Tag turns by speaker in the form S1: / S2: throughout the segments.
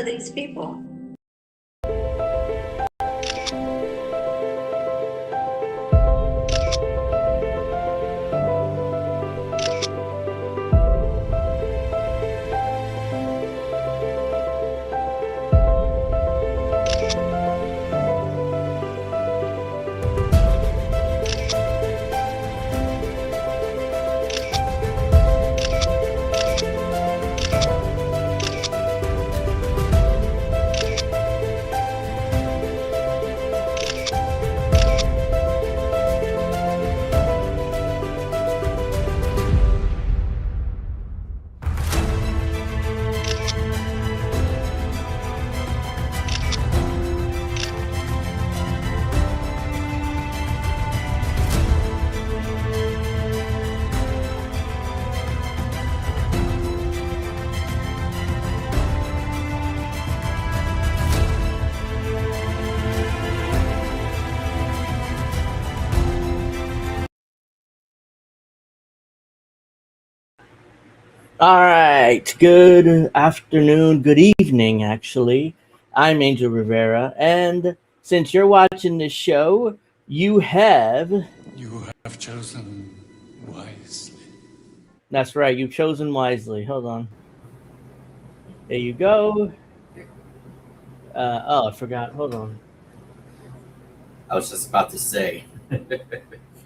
S1: are these people?
S2: All right. Good afternoon. Good evening, actually. I'm Angel Rivera, and since you're watching this show, you have.
S3: You have chosen wisely.
S2: That's right. You've chosen wisely. Hold on. There you go. I forgot. Hold on.
S4: I was just about to say.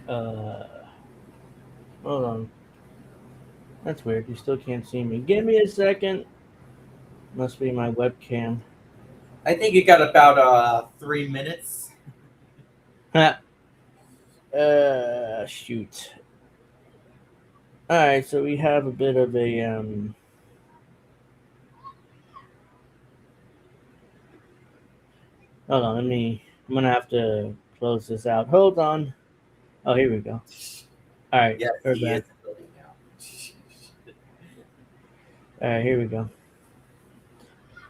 S2: Uh, hold on. That's weird. You still can't see me. Give me a second. Must be my webcam.
S4: I think you got about 3 minutes.
S2: Shoot. All right. So we have a bit of a Hold on, I'm gonna have to close this out. Hold on. Oh, here we go. All right,
S4: Yes,
S2: we're
S4: he
S2: back.
S4: is building now.
S2: All right, here we go.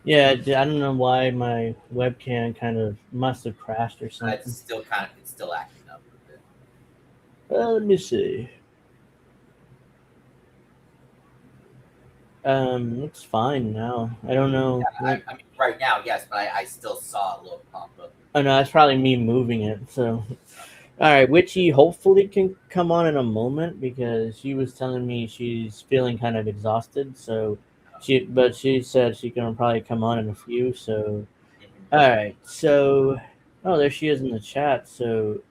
S2: Yeah, I don't know why my webcam kind of must have crashed or something.
S4: It's still acting up a bit.
S2: Let me see. Looks fine now. I don't know.
S4: Yeah, I mean, right now, yes, but I still saw a little pop up.
S2: Oh no, that's probably me moving it. So, all right, Witchy hopefully can come on in a moment because she was telling me she's feeling kind of exhausted. So, she said she can probably come on in a few. So, all right. So, oh, there she is in the chat. So,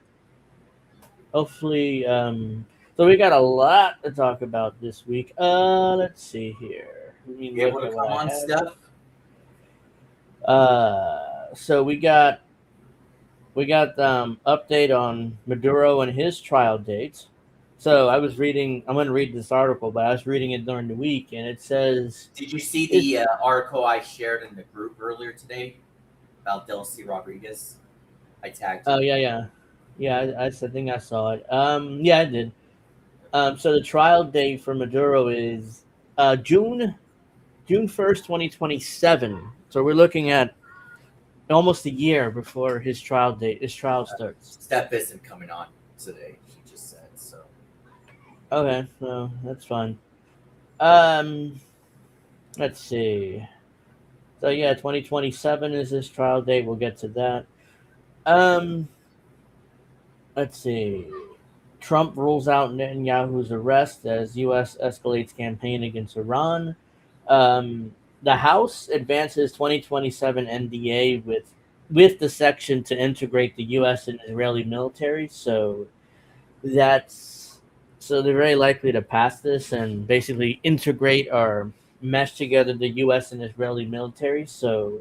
S2: hopefully, so we got a lot to talk about this week. Let's see here. Let me
S4: You able
S2: look
S4: to
S2: at
S4: come
S2: what I
S4: on
S2: have.
S4: stuff?
S2: So we got update on Maduro and his trial dates. So I'm going to read this article, but I was reading it during the week, and it says.
S4: Did you see the article I shared in the group earlier today about Delcy Rodriguez? I tagged you.
S2: Oh yeah. I think I saw it. Yeah, I did. So the trial date for Maduro is June 1st, 2027. So we're looking at almost a year before his trial starts.
S4: Steph isn't coming on today, she just said, so.
S2: Okay, so that's fine. Let's see. So yeah, 2027 is his trial date. We'll get to that. Let's see. Trump rules out Netanyahu's arrest as U.S. escalates campaign against Iran. The House advances 2027 NDAA with the section to integrate the U.S. and Israeli military. So they're very likely to pass this and basically integrate or mesh together the U.S. and Israeli military. So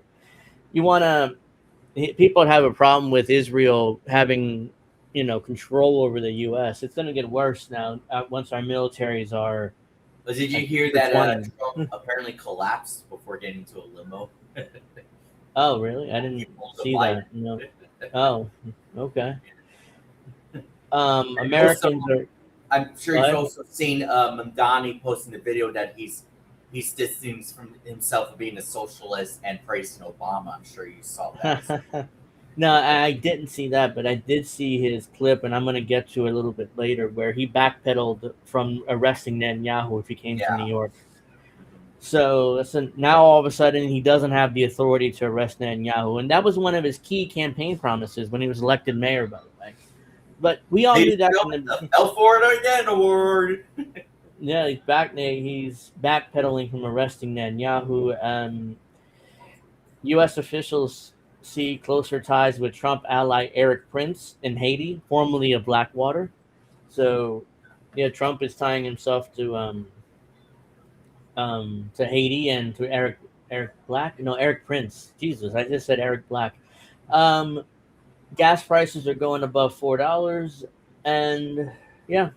S2: people have a problem with Israel having control over the U.S. It's going to get worse now once our militaries are.
S4: But did you hear that Trump apparently collapsed before getting into a limo?
S2: Oh, really? I didn't see that. No. Oh, okay. Americans are.
S4: I'm sure you've also seen Mamdani posting the video that he's distancing from himself of being a socialist and praising Obama. I'm sure you saw that.
S2: No, I didn't see that, but I did see his clip, and I'm going to get to it a little bit later, where he backpedaled from arresting Netanyahu if he came to New York. So now all of a sudden he doesn't have the authority to arrest Netanyahu, and that was one of his key campaign promises when he was elected mayor, by the way. But we all knew that from the
S4: Fell for it again award.
S2: yeah, he's back. He's backpedaling from arresting Netanyahu. U.S. officials see closer ties with Trump ally Eric Prince in Haiti, formerly of Blackwater. So, yeah, Trump is tying himself to Haiti and to Eric Prince. Jesus, I just said Eric Black. Um, gas prices are going above $4, and yeah,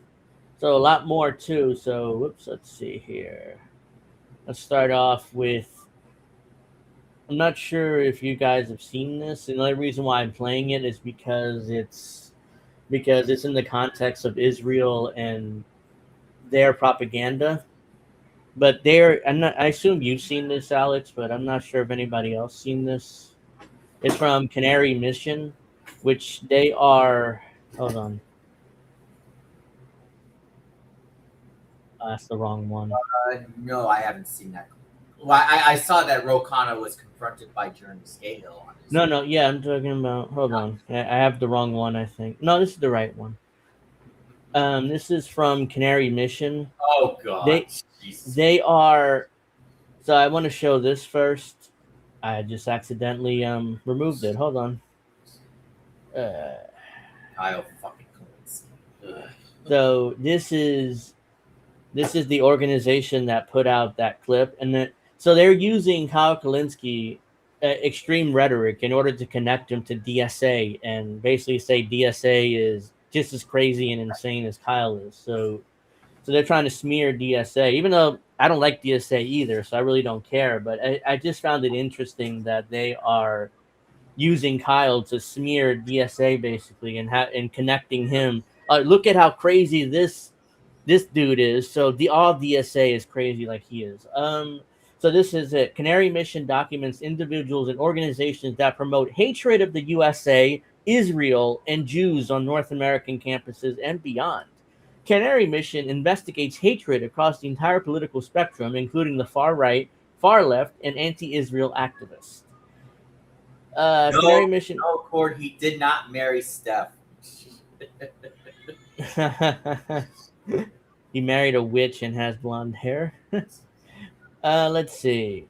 S2: so a lot more too. So, whoops, let's see here. Let's start off with. I'm not sure if you guys have seen this. Another reason why I'm playing it is because it's in the context of Israel and their propaganda. But I assume you've seen this, Alex, but I'm not sure if anybody else seen this. It's from Canary Mission, which they are. Hold on. That's the wrong one.
S4: No, I haven't seen that. Well, I saw that Ro Khanna was confronted by Jeremy Scahill.
S2: No, yeah, I'm talking about. Hold on, I have the wrong one. I think no, this is the right one. This is from Canary Mission.
S4: Oh God,
S2: they are. So I want to show this first. I just accidentally removed it. Hold on.
S4: Kyle fucking Kalinske.
S2: So this is the organization that put out that clip, and so they're using Kyle Kalinske extreme rhetoric in order to connect him to DSA and basically say DSA is just as crazy and insane as Kyle is. So they're trying to smear DSA, even though I don't like DSA either, so I really don't care. But I just found it interesting that they are using Kyle to smear DSA basically and connecting him. Look at how crazy this dude is. So all DSA is crazy like he is. So this is it. Canary Mission documents individuals and organizations that promote hatred of the USA, Israel, and Jews on North American campuses and beyond. Canary Mission investigates hatred across the entire political spectrum, including the far right, far left, and anti-Israel activists. Canary Mission.
S4: No, Cord, he did not marry Steph.
S2: He married a witch and has blonde hair. Let's see.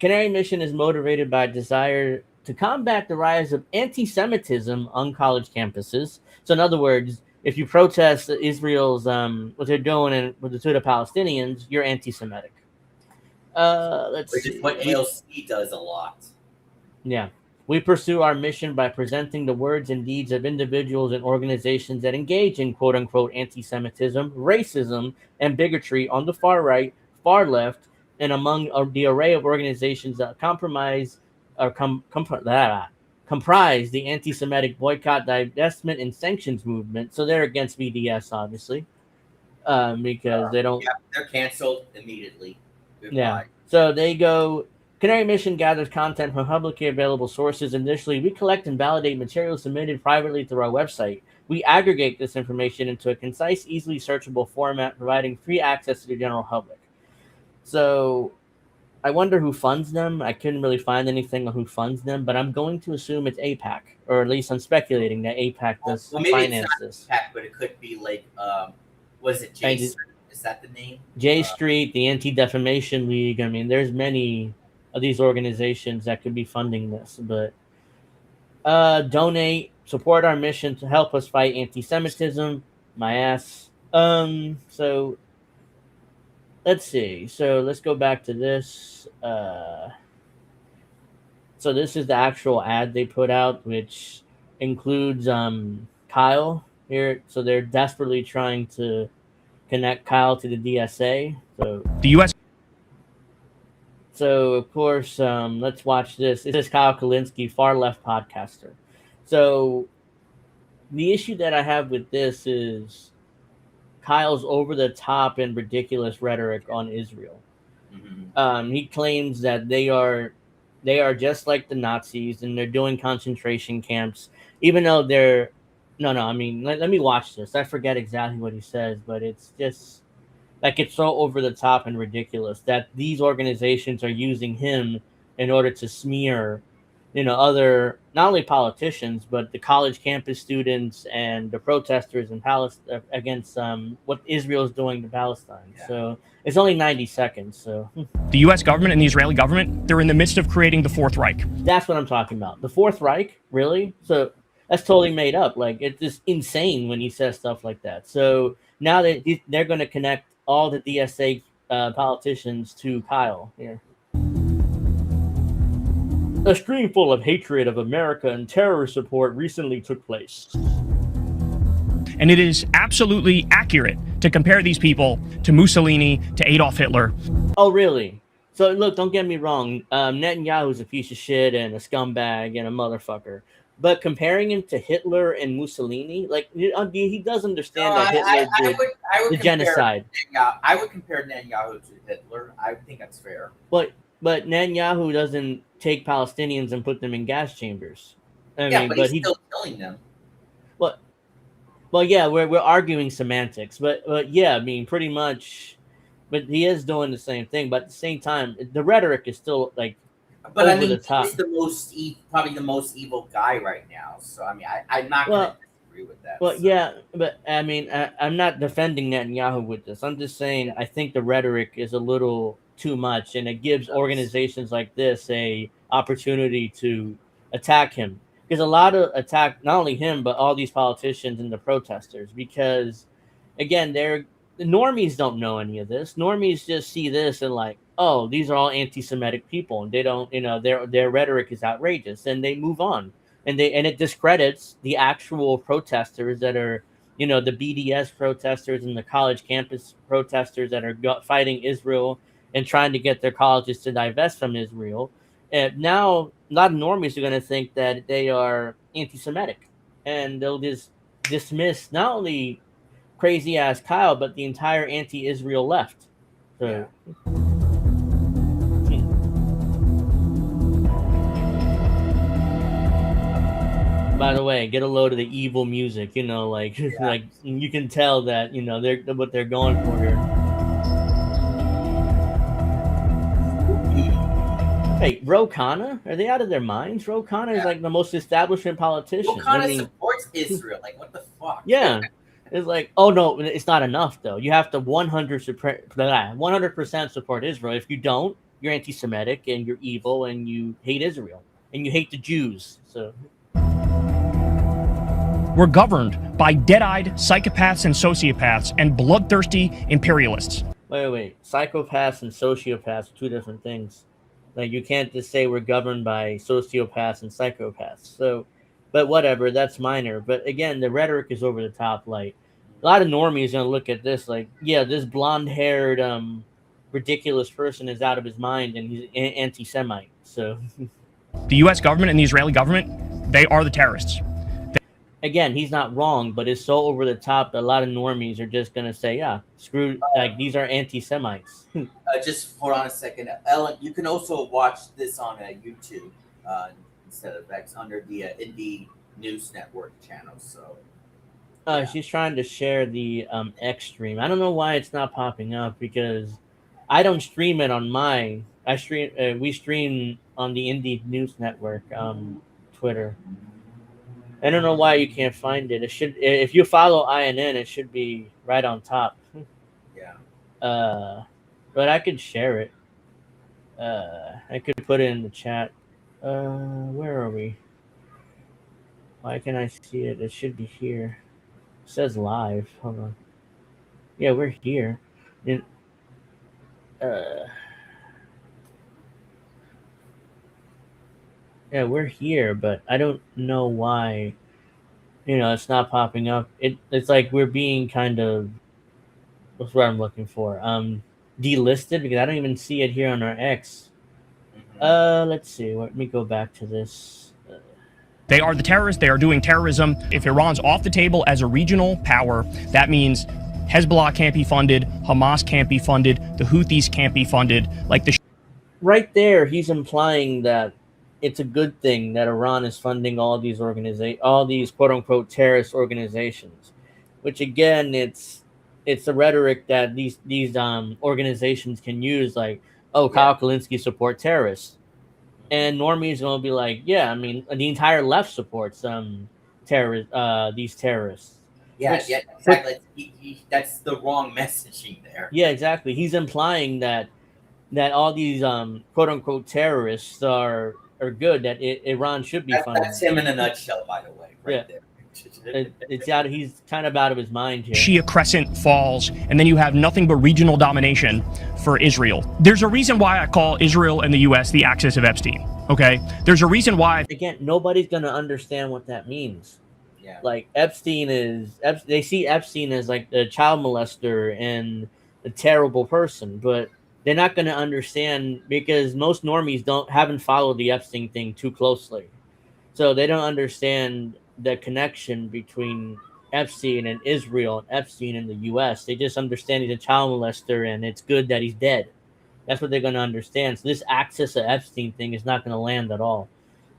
S2: Canary Mission is motivated by a desire to combat the rise of anti-Semitism on college campuses. So, in other words, if you protest Israel's what they're doing to the Palestinians, you're anti-Semitic.
S4: Which is what AOC does a lot.
S2: Yeah. We pursue our mission by presenting the words and deeds of individuals and organizations that engage in quote-unquote anti-Semitism, racism, and bigotry on the far right, far left, and among the array of organizations that comprise the anti-Semitic boycott, divestment, and sanctions movement. So they're against BDS, obviously, because they don't.
S4: Yeah, they're canceled immediately. Goodbye.
S2: Yeah. So they go. Canary Mission gathers content from publicly available sources. Initially, we collect and validate materials submitted privately through our website. We aggregate this information into a concise, easily searchable format, providing free access to the general public. So I wonder who funds them. I couldn't really find anything on who funds them, but I'm going to assume it's APAC, or at least I'm speculating that APAC does finance this.
S4: APAC, but it could be like, what is it, J Street? Is that the name?
S2: J Street, the Anti-Defamation League. I mean, there's many of these organizations that could be funding this, but donate, support our mission to help us fight anti-Semitism. My ass. So let's see. So let's go back to this. So this is the actual ad they put out, which includes Kyle here. So they're desperately trying to connect Kyle to the DSA. So
S1: the U.S.
S2: So, of course, let's watch this. This is Kyle Kalinske, far left podcaster. So, the issue that I have with this is Kyle's over the top and ridiculous rhetoric on Israel. Mm-hmm. He claims that they are just like the Nazis and they're doing concentration camps, even though they're. No. I mean, let me watch this. I forget exactly what he says, but it's just. Like it's so over the top and ridiculous that these organizations are using him in order to smear, other not only politicians but the college campus students and the protesters in Palestine against what Israel is doing to Palestine.
S4: Yeah.
S2: So it's only 90 seconds. So
S1: The U.S. government and the Israeli government, they're in the midst of creating the Fourth Reich.
S2: that's what I'm talking about. The Fourth Reich, really? So that's totally made up. Like it's just insane when he says stuff like that. So now they're going to connect all the DSA politicians to Kyle here. A stream full of hatred of America and terror support recently took place.
S1: And it is absolutely accurate to compare these people to Mussolini, to Adolf Hitler.
S2: Oh, really? So look, don't get me wrong. Netanyahu's a piece of shit and a scumbag and a motherfucker. But comparing him to Hitler and Mussolini, like he does understand that Hitler did
S4: I would
S2: the genocide.
S4: I would compare Netanyahu to Hitler. I think that's fair.
S2: But Netanyahu doesn't take Palestinians and put them in gas chambers.
S4: But he's still killing them.
S2: Well, yeah, we're arguing semantics, but yeah, I mean, pretty much. But he is doing the same thing. But at the same time, the rhetoric is still like.
S4: But
S2: over the top.
S4: he's probably the most evil guy right now. So I mean, I'm not going to disagree with that.
S2: Well, yeah, but I mean, I'm not defending Netanyahu with this. I'm just saying I think the rhetoric is a little too much, and it gives organizations like this a opportunity to attack him. Because a lot of attack not only him but all these politicians and the protesters. Because again, the normies don't know any of this. Normies just see this and like, oh, these are all anti-Semitic people, and they don't, their rhetoric is outrageous, and they move on, and it discredits the actual protesters that are, the BDS protesters and the college campus protesters that are fighting Israel and trying to get their colleges to divest from Israel. And now, a lot of normies are going to think that they are anti-Semitic, and they'll just dismiss not only crazy ass Kyle, but the entire anti-Israel left. So. Yeah. By the way, get a load of the evil music. Like you can tell that they're what they're going for here. Hey, Ro Khanna, are they out of their minds? Ro Khanna is like the most establishment politician.
S4: Ro Khanna supports Israel. Like what the fuck?
S2: Yeah, it's like, oh no, it's not enough though. You have to 100% support Israel. If you don't, you're anti-Semitic and you're evil and you hate Israel and you hate the Jews. So.
S1: We're governed by dead-eyed psychopaths and sociopaths and bloodthirsty imperialists.
S2: Wait. Psychopaths and sociopaths are two different things. Like, you can't just say we're governed by sociopaths and psychopaths. So, but whatever, that's minor. But again, the rhetoric is over the top. Like, a lot of normies are going to look at this like, yeah, this blonde-haired, ridiculous person is out of his mind and he's anti-Semite. So,
S1: the U.S. government and the Israeli government, they are the terrorists.
S2: Again, he's not wrong, but it's so over the top that a lot of normies are just going to say, yeah, screw, like, these are anti-Semites.
S4: Just hold on a second. Ellen, you can also watch this on YouTube instead of X under the Indie News Network channel. So,
S2: she's trying to share the X stream. I don't know why it's not popping up because I don't stream it on my. We stream on the Indie News Network Twitter. I don't know why you can't find it. It should, if you follow INN, it should be right on top.
S4: Yeah.
S2: But I could share it. I could put it in the chat. Where are we? Why can't I see it? It should be here. It says live. Hold on. Yeah, we're here. Yeah, we're here, but I don't know why, it's not popping up. It's like we're being kind of, what's what I'm looking for? Delisted because I don't even see it here on our X. Let's see. Let me go back to this.
S1: They are the terrorists. They are doing terrorism. If Iran's off the table as a regional power, that means Hezbollah can't be funded, Hamas can't be funded, the Houthis can't be funded.
S2: Right there, he's implying that it's a good thing that Iran is funding all these quote unquote terrorist organizations, which again, it's it's the rhetoric that these organizations can use, like, oh, Kyle Kalinske support terrorists, and normies gonna be like, yeah, I mean, the entire left supports these terrorists.
S4: Yeah,
S2: Which,
S4: yeah, exactly. That's the wrong messaging there.
S2: yeah, exactly. He's implying that all these quote unquote terrorists are good, that Iran should be funded.
S4: That's him in a nutshell, by the way, right
S2: Yeah.
S4: there.
S2: It's out. He's kind of out of his mind here.
S1: Shia crescent falls, and then you have nothing but regional domination for Israel. There's a reason why I call Israel and the U.S. the axis of Epstein. Okay, there's a reason why.
S2: Again, nobody's gonna understand what that means.
S4: Yeah.
S2: Like, they see Epstein as like a child molester and a terrible person, but they're not gonna understand because most normies haven't followed the Epstein thing too closely, so they don't understand the connection between Epstein and Israel and Epstein and the U.S. They just understand he's a child molester and it's good that he's dead. That's what they're going to understand. So this axis of Epstein thing is not going to land at all.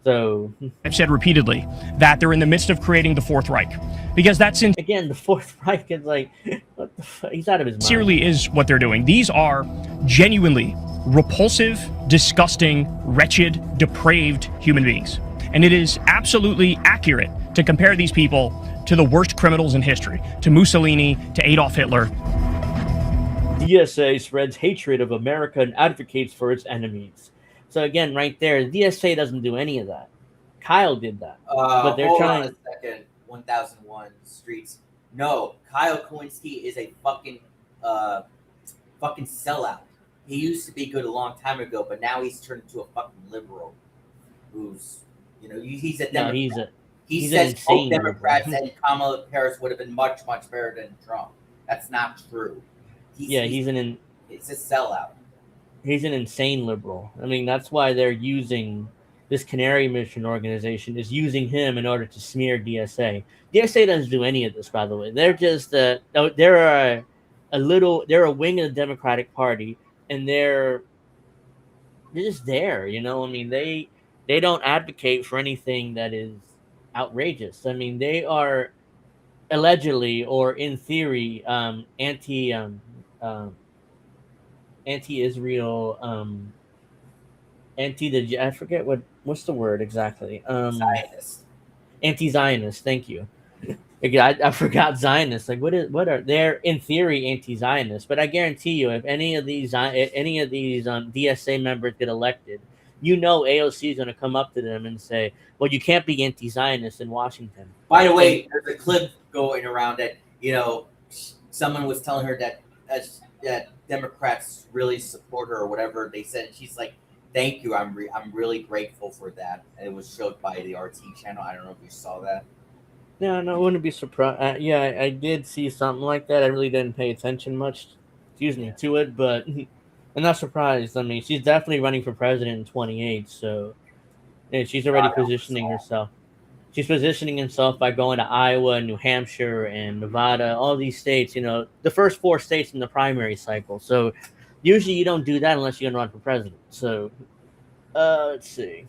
S2: So
S1: I've said repeatedly that they're in the midst of creating the Fourth Reich, because that's
S2: again, the Fourth Reich is like, what the fuck? He's out of his mind.
S1: Sincerely is what they're doing. These are genuinely repulsive, disgusting, wretched, depraved human beings. And it is absolutely accurate to compare these people to the worst criminals in history, to Mussolini, to Adolf Hitler.
S2: DSA spreads hatred of America and advocates for its enemies. So again, right there, DSA doesn't do any of that. Kyle did that. But they're
S4: hold
S2: trying.
S4: on a second. 1001 Streets. No, Kyle Kalinske is a fucking sellout. He used to be good a long time ago, but now he's turned into a fucking liberal. Who's, he's a Democrat.
S2: No,
S4: he
S2: he's
S4: says both
S2: insane
S4: Democrats
S2: liberal.
S4: and Kamala Harris would have been much, much better than Trump. That's not true. It's a sellout.
S2: He's an insane liberal. I mean, that's why they're using this Canary Mission organization is using him in order to smear DSA. DSA doesn't do any of this, by the way. They're just they're a wing of the Democratic Party, and they're just there. I mean, they don't advocate for anything that is outrageous. I mean, they are allegedly or in theory anti-Israel, I forget what's the word exactly.
S4: Zionist.
S2: Anti-Zionist. Thank you. I forgot Zionist. Like, they're in theory anti-Zionist, but I guarantee you, if any of these DSA members get elected, AOC is going to come up to them and say, "Well, you can't be anti-Zionist in Washington."
S4: By the way, there's a clip going around that someone was telling her that Democrats really support her or whatever. They said, she's like, "Thank you, I'm really grateful for that." And it was showed by the RT channel. I don't know if you saw that.
S2: No, I wouldn't be surprised. Yeah, I did see something like that. I really didn't pay attention much, to it, but I'm not surprised. I mean, she's definitely running for president in 2028, so she's already positioning herself. She's positioning herself by going to Iowa, New Hampshire, and Nevada, all these states, the first 4 states in the primary cycle. So usually you don't do that unless you're going to run for president. So let's see.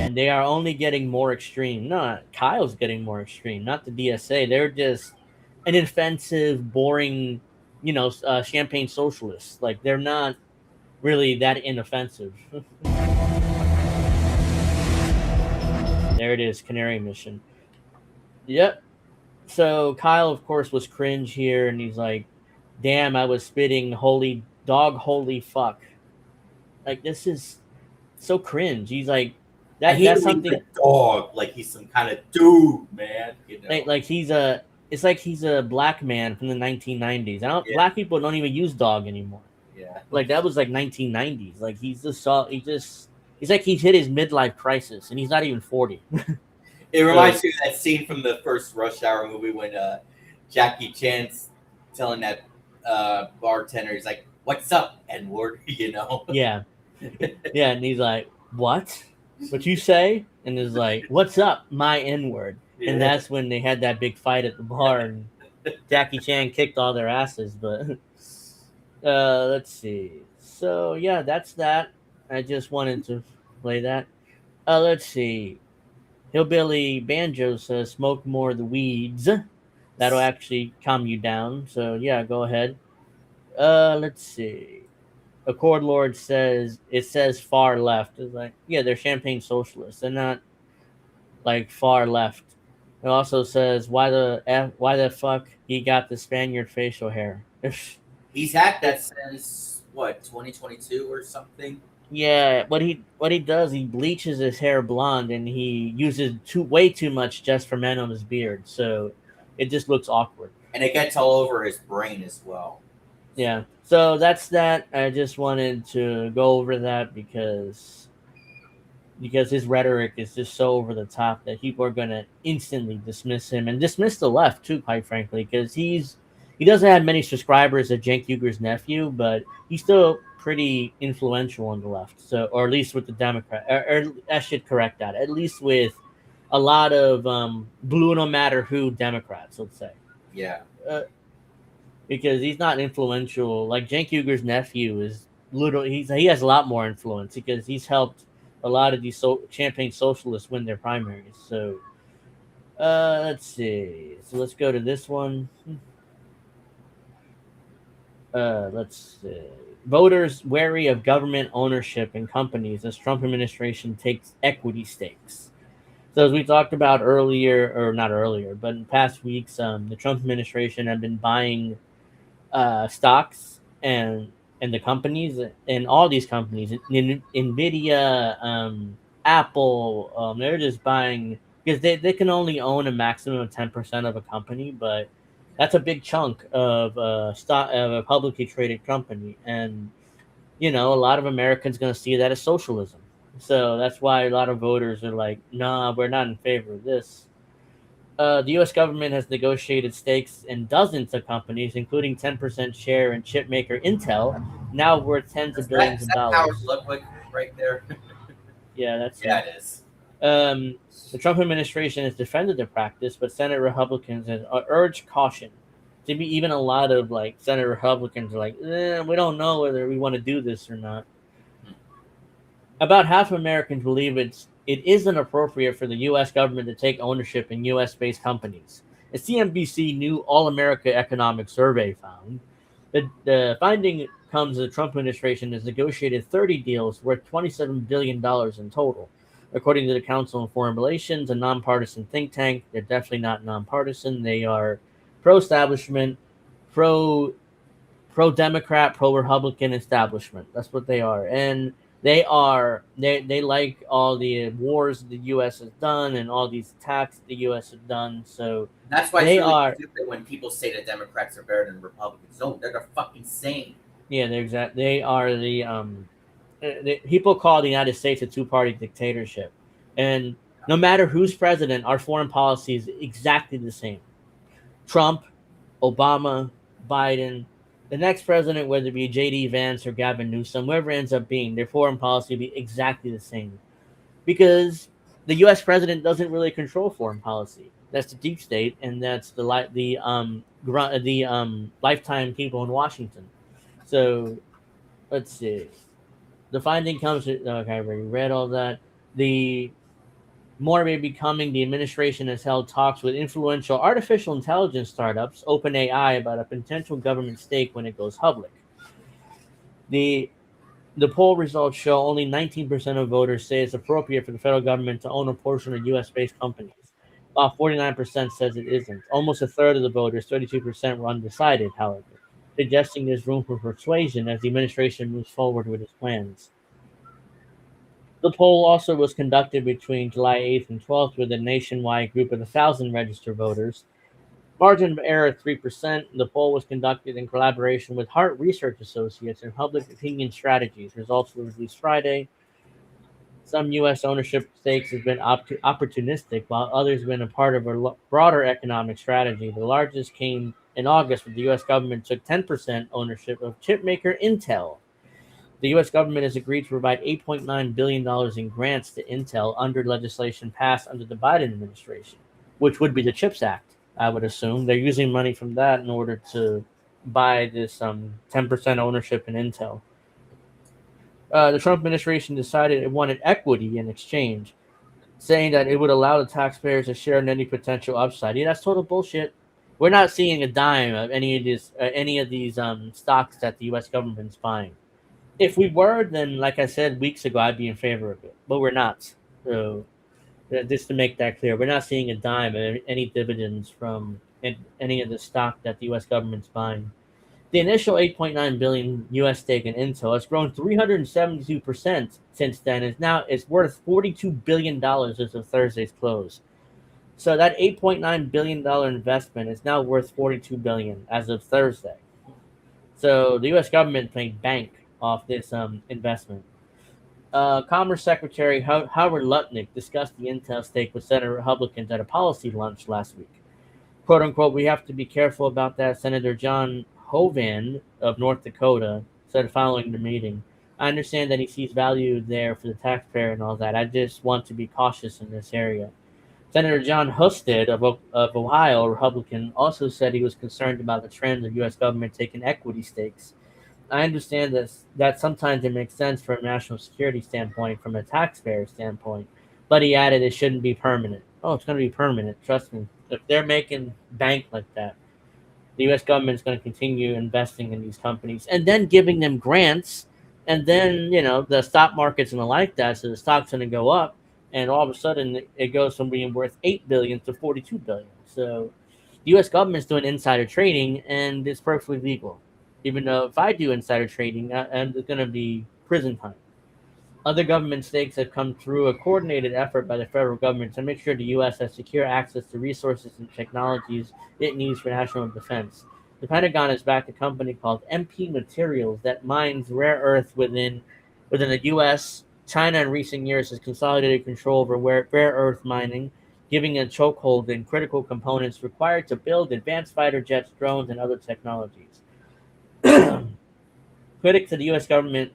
S2: And they are only getting more extreme. No, Kyle's getting more extreme, not the DSA. They're just an offensive, boring, champagne socialists. Like, they're not really that inoffensive. There it is, Canary Mission. Yep. So Kyle, of course, was cringe here, and he's like, "Damn, I was spitting holy fuck." Like, this is so cringe. He's like, that's something.
S4: Dog, like he's some kind of dude, man.
S2: Like he's a black man from the 1990s. Black people don't even use dog anymore.
S4: Yeah.
S2: Like, that was like 1990s. Like, he's like he's hit his midlife crisis, and he's not even 40.
S4: It reminds me of that scene from the first Rush Hour movie when Jackie Chan's telling that bartender, he's like, "What's up, N-word?"
S2: Yeah. Yeah, and he's like, "What? What you say?" And he's like, "What's up, my N-word?" Yeah. And that's when they had that big fight at the bar, and Jackie Chan kicked all their asses. But let's see. So, yeah, that's that. I just wanted to play that. Let's see. Hillbilly Banjo says, "Smoke more of the weeds. That'll actually calm you down." So yeah, go ahead. Let's see. Accord Lord says it says far left. It's like, yeah, they're champagne socialists. They're not like far left. It also says why the fuck he got the Spaniard facial hair.
S4: He's had that since what 2022 or something.
S2: Yeah, what he does, he bleaches his hair blonde and he uses way too much just for men on his beard, so it just looks awkward.
S4: And it gets all over his brain as well.
S2: Yeah, so that's that. I just wanted to go over that because his rhetoric is just so over the top that people are gonna instantly dismiss him and dismiss the left too, quite frankly, because he doesn't have many subscribers as Cenk Uger's nephew, but he's still pretty influential on the left. So, or at least with the Democrat, or I should correct that. At least with a lot of blue no matter who Democrats, let's say.
S4: Yeah.
S2: Because he's not influential. Like Cenk Uger's nephew is he has a lot more influence because he's helped a lot of these champagne socialists win their primaries. So, let's see. So let's go to this one. Let's see. Voters wary of government ownership in companies as Trump administration takes equity stakes. So as we talked about earlier, or not earlier, but in past weeks, the Trump administration have been buying stocks and the companies and all these companies, Nvidia, Apple, they're just buying because they can only own a maximum of 10% of a company, but that's a big chunk of stock of a publicly traded company, and a lot of Americans going to see that as socialism. So that's why a lot of voters are like, "Nah, we're not in favor of this." The U.S. government has negotiated stakes in dozens of companies, including 10% share in chipmaker Intel, now worth tens of billions of dollars.
S4: Howard Ludwig right there.
S2: Yeah, that's
S4: it is.
S2: The Trump administration has defended the practice, but Senate Republicans have urged caution. To be even a lot of Senate Republicans are like, we don't know whether we want to do this or not. About half of Americans believe it isn't appropriate for the U.S. government to take ownership in U.S.-based companies. A CNBC New All-America Economic Survey found the finding comes as the Trump administration has negotiated 30 deals worth $27 billion in total. According to the Council on Foreign Relations, a nonpartisan think tank, they're definitely not nonpartisan. They are pro-establishment, pro-Democrat, pro-Republican establishment. That's what they are. And they like all the wars the U.S. has done and all these attacks the U.S. has done. So
S4: that's why it's really stupid when people say that Democrats are better than Republicans. No, they're the fucking same.
S2: Yeah, they're exact. They are people call the United States a two-party dictatorship, and no matter who's president, our foreign policy is exactly the same. Trump, Obama, Biden, the next president, whether it be J.D. Vance or Gavin Newsom, whoever ends up being, their foreign policy will be exactly the same, because the U.S. president doesn't really control foreign policy. That's the deep state, and that's the lifetime people in Washington. So, let's see. The finding comes. Okay, I already read all that. The more becoming, the administration has held talks with influential artificial intelligence startups, OpenAI, about a potential government stake when it goes public. The poll results show only 19% of voters say it's appropriate for the federal government to own a portion of U.S.-based companies, while 49% says it isn't. Almost a third of the voters, 32%, were undecided, however, suggesting there's room for persuasion as the administration moves forward with its plans. The poll also was conducted between July 8th and 12th with a nationwide group of 1,000 registered voters. Margin of error 3%. The poll was conducted in collaboration with Hart Research Associates and Public Opinion Strategies. Results were released Friday. Some U.S. ownership stakes have been opportunistic, while others have been a part of a broader economic strategy. The largest came in August, when the U.S. government took 10% ownership of chipmaker Intel. The U.S. government has agreed to provide $8.9 billion in grants to Intel under legislation passed under the Biden administration, which would be the CHIPS Act, I would assume. They're using money from that in order to buy this 10% ownership in Intel. The Trump administration decided it wanted equity in exchange. saying that it would allow the taxpayers to share in any potential upside. Yeah, that's total bullshit. We're not seeing a dime of any of these stocks that the U.S. government's buying. If we were, then like I said weeks ago, I'd be in favor of it. But we're not. So just to make that clear, we're not seeing a dime of any dividends from any of the stock that the U.S. government's buying. The initial 8.9 billion U.S. stake in Intel has grown 372% since then. It's worth $42 billion as of Thursday's close. So that $8.9 billion investment is now worth $42 billion as of Thursday. So the U.S. government made bank off this investment. Commerce Secretary Howard Lutnick discussed the Intel stake with Senate Republicans at a policy lunch last week. "Quote unquote, we have to be careful about that," Senator John Hoeven of North Dakota said following the meeting. "I understand that he sees value there for the taxpayer and all that. I just want to be cautious in this area." Senator John Husted of Ohio, a Republican, also said he was concerned about the trend of U.S. government taking equity stakes. "I understand that sometimes it makes sense from a national security standpoint, from a taxpayer standpoint, but," he added, "it shouldn't be permanent." Oh, it's going to be permanent. Trust me. If they're making bank like that, the U.S. government is going to continue investing in these companies and then giving them grants, and then the stock market's going to like that, so the stock's going to go up, and all of a sudden it goes from being worth $8 billion to $42 billion. So the U.S. government's doing insider trading, and it's perfectly legal. Even though if I do insider trading, there's going to be prison time. Other government stakes have come through a coordinated effort by the federal government to make sure the U.S. has secure access to resources and technologies it needs for national defense. The Pentagon has backed a company called MP Materials that mines rare earth within the U.S. China in recent years has consolidated control over rare earth mining, giving a chokehold in critical components required to build advanced fighter jets, drones, and other technologies. Critics of the U.S. government,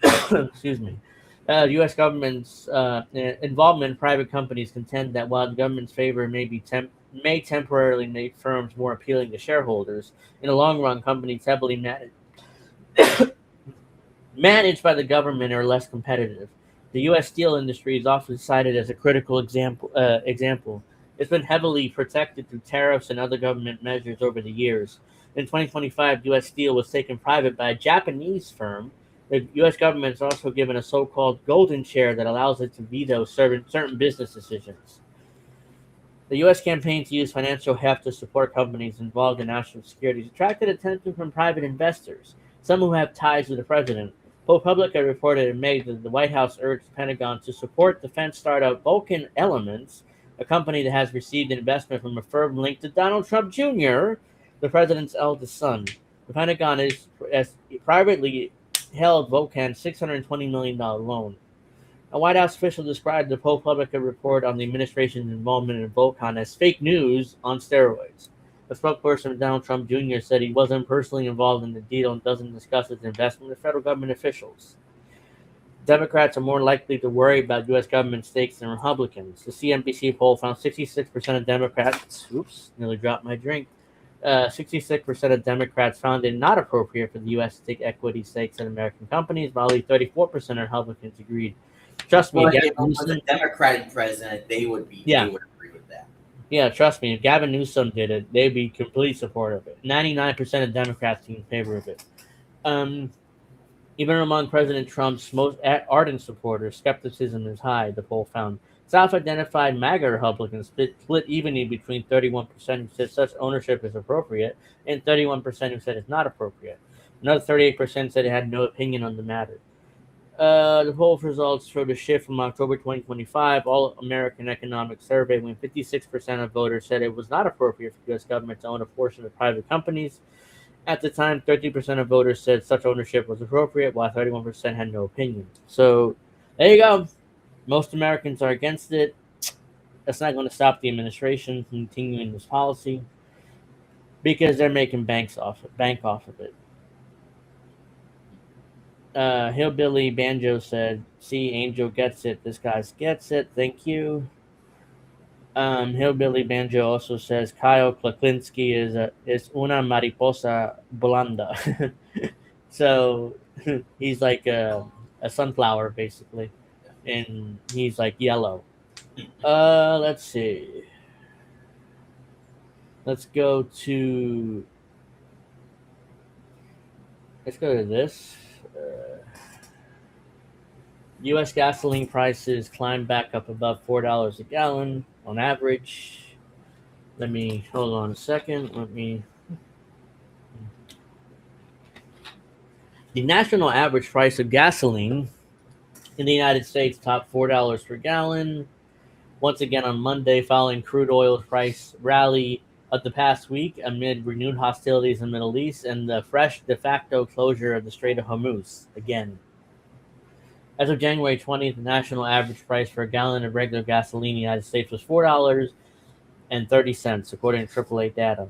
S2: excuse me, U.S. government's involvement in private companies contend that while the government's favor may temporarily make firms more appealing to shareholders, in the long run, companies heavily managed by the government are less competitive. The U.S. steel industry is often cited as a critical example. It's been heavily protected through tariffs and other government measures over the years. In 2025, U.S. Steel was taken private by a Japanese firm. The U.S. government is also given a so-called golden share that allows it to veto certain business decisions. The U.S. campaign to use financial heft to support companies involved in national security has attracted attention from private investors, some who have ties with the president. ProPublica reported in May that the White House urged the Pentagon to support defense startup Vulcan Elements, a company that has received investment from a firm linked to Donald Trump Jr., the president's eldest son. The Pentagon has privately held Vulcan's $620 million loan. A White House official described the ProPublica report on the administration's involvement in Vulcan as fake news on steroids. A spokesperson of Donald Trump Jr. said he wasn't personally involved in the deal and doesn't discuss his investment with federal government officials. Democrats are more likely to worry about U.S. government stakes than Republicans. The CNBC poll found 66% of Democrats, nearly dropped my drink, 66% of Democrats found it not appropriate for the U.S. to take equity stakes in American companies, while only 34% of Republicans agreed. Trust me,
S4: well, if it was a Democratic president, they would agree with that.
S2: Yeah, trust me, if Gavin Newsom did it, they'd be completely supportive of it. 99% of Democrats are in favor of it. Even among President Trump's most ardent supporters, skepticism is high, the poll found. Self-identified MAGA Republicans split evenly between 31% who said such ownership is appropriate and 31% who said it's not appropriate. Another 38% said it had no opinion on the matter. The poll results showed a shift from October 2025 All-American Economic Survey when 56% of voters said it was not appropriate for the U.S. government to own a portion of private companies. At the time, 30% of voters said such ownership was appropriate, while 31% had no opinion. So, there you go. Most Americans are against it. That's not going to stop the administration from continuing this policy because they're making bank off of it. Hillbilly Banjo said, "See, Angel gets it. This guy gets it. Thank you." Hillbilly Banjo also says Kyle Klaklinski is una mariposa blanda. So he's like a sunflower basically, and he's like yellow. Let's see. Let's go to this. U.S. gasoline prices climbed back up above $4 a gallon on average. Let me hold on a second. The national average price of gasoline in the United States topped $4 per gallon once again on Monday, following crude oil price rally of the past week amid renewed hostilities in the Middle East and the fresh de facto closure of the Strait of Hormuz again. As of January 20th, the national average price for a gallon of regular gasoline in the United States was $4.30, according to AAA data.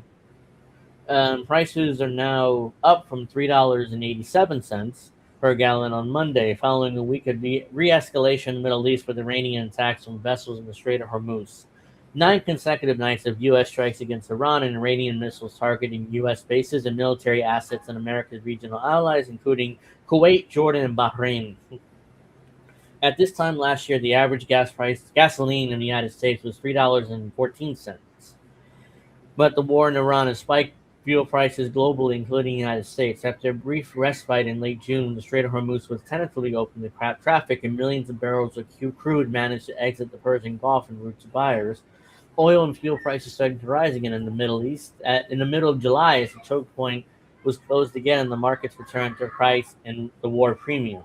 S2: Prices are now up from $3.87 per gallon on Monday, following a week of re-escalation in the Middle East with Iranian attacks on vessels in the Strait of Hormuz. 9 consecutive nights of U.S. strikes against Iran and Iranian missiles targeting U.S. bases and military assets in America's regional allies, including Kuwait, Jordan, and Bahrain. At this time last year, the average gasoline in the United States was $3.14. But the war in Iran has spiked fuel prices globally, including the United States. After a brief respite in late June, the Strait of Hormuz was tentatively opened to traffic, and millions of barrels of crude managed to exit the Persian Gulf en route to buyers. Oil and fuel prices started to rise again in the Middle East. In the middle of July, as the choke point was closed again, and the markets returned to price and the war premium.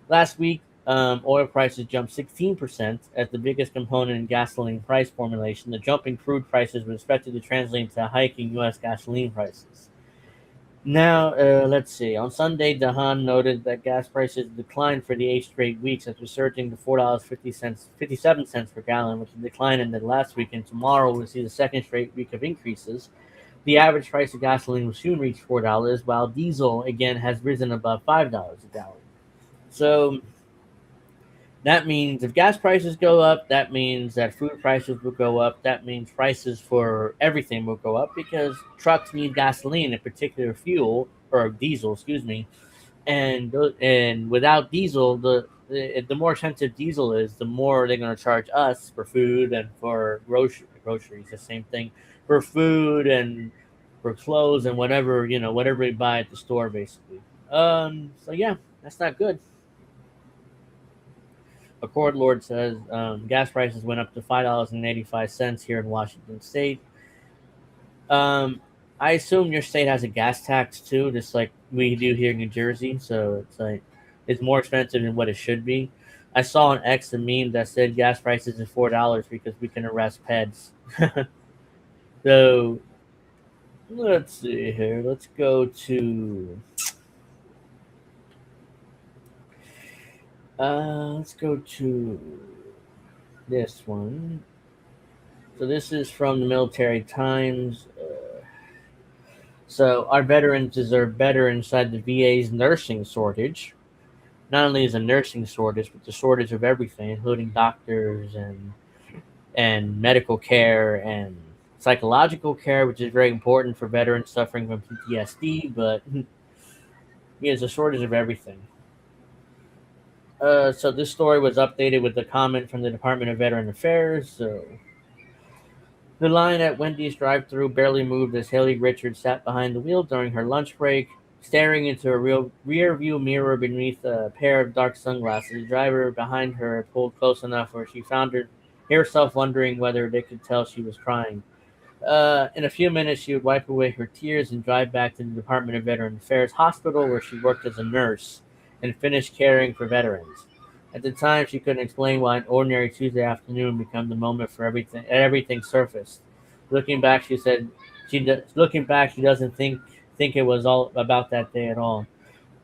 S2: Last week, oil prices jumped 16% as the biggest component in gasoline price formulation. The jump in crude prices was expected to translate into a hike in U.S. gasoline prices. Now, let's see. On Sunday, Dahan noted that gas prices declined for the 8 straight weeks after surging to $4.57 per gallon, which declined in the last week, and tomorrow we'll see the second straight week of increases. The average price of gasoline will soon reach $4, while diesel, again, has risen above $5 a gallon. So that means if gas prices go up, that means that food prices will go up. That means prices for everything will go up because trucks need gasoline, in particular fuel or diesel, excuse me. And without diesel, the more expensive diesel is, the more they're going to charge us for food and for groceries. The same thing for food and for clothes and whatever we buy at the store, basically. So yeah, that's not good. A court lord says gas prices went up to $5.85 here in Washington State. I assume your state has a gas tax too, just like we do here in New Jersey. So it's more expensive than what it should be. I saw on X a meme that said gas prices is $4 because we can arrest pets. So let's see here. Let's go to this one. So this is from the Military Times. So our veterans deserve better inside the VA's nursing shortage. Not only is a nursing shortage, but the shortage of everything, including doctors and medical care and psychological care, which is very important for veterans suffering from PTSD. But there's a shortage of everything. So this story was updated with a comment from the Department of Veteran Affairs. So the line at Wendy's drive-thru barely moved as Haley Richards sat behind the wheel during her lunch break, staring into a rear-view mirror beneath a pair of dark sunglasses. The driver behind her pulled close enough where she found herself wondering whether they could tell she was crying. In a few minutes, she would wipe away her tears and drive back to the Department of Veteran Affairs hospital, where she worked as a nurse and finished caring for veterans. At the time, she couldn't explain why an ordinary Tuesday afternoon became the moment for everything surfaced. Looking back, she said, she doesn't think it was all about that day at all.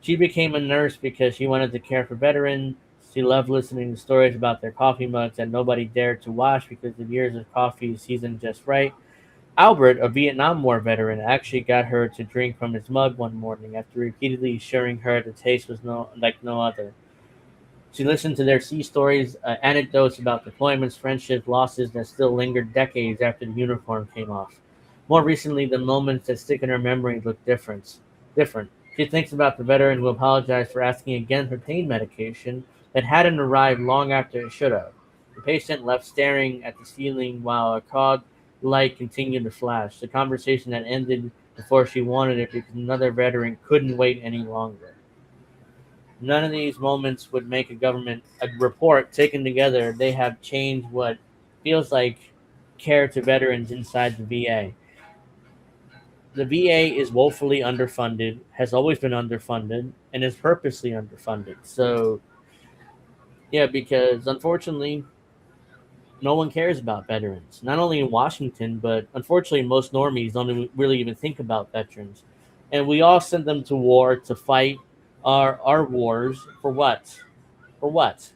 S2: She became a nurse because she wanted to care for veterans. She loved listening to stories about their coffee mugs that nobody dared to wash because the years of coffee seasoned just right. Albert, a Vietnam War veteran, actually got her to drink from his mug one morning after repeatedly assuring her the taste was like no other. She listened to their sea stories, anecdotes about deployments, friendships, losses that still lingered decades after the uniform came off. More recently, the moments that stick in her memory look different. She thinks about the veteran who apologized for asking again for pain medication that hadn't arrived long after it should have. The patient left staring at the ceiling while a cog light continued to flash. The conversation had ended before she wanted it because another veteran couldn't wait any longer. None of these moments would make a report taken together. They have changed what feels like care to veterans inside the VA. The VA is woefully underfunded, has always been underfunded, and is purposely underfunded. So, yeah, because unfortunately, no one cares about veterans. Not only in Washington, but unfortunately, most normies don't really even think about veterans. And we all send them to war to fight our wars for what? For what?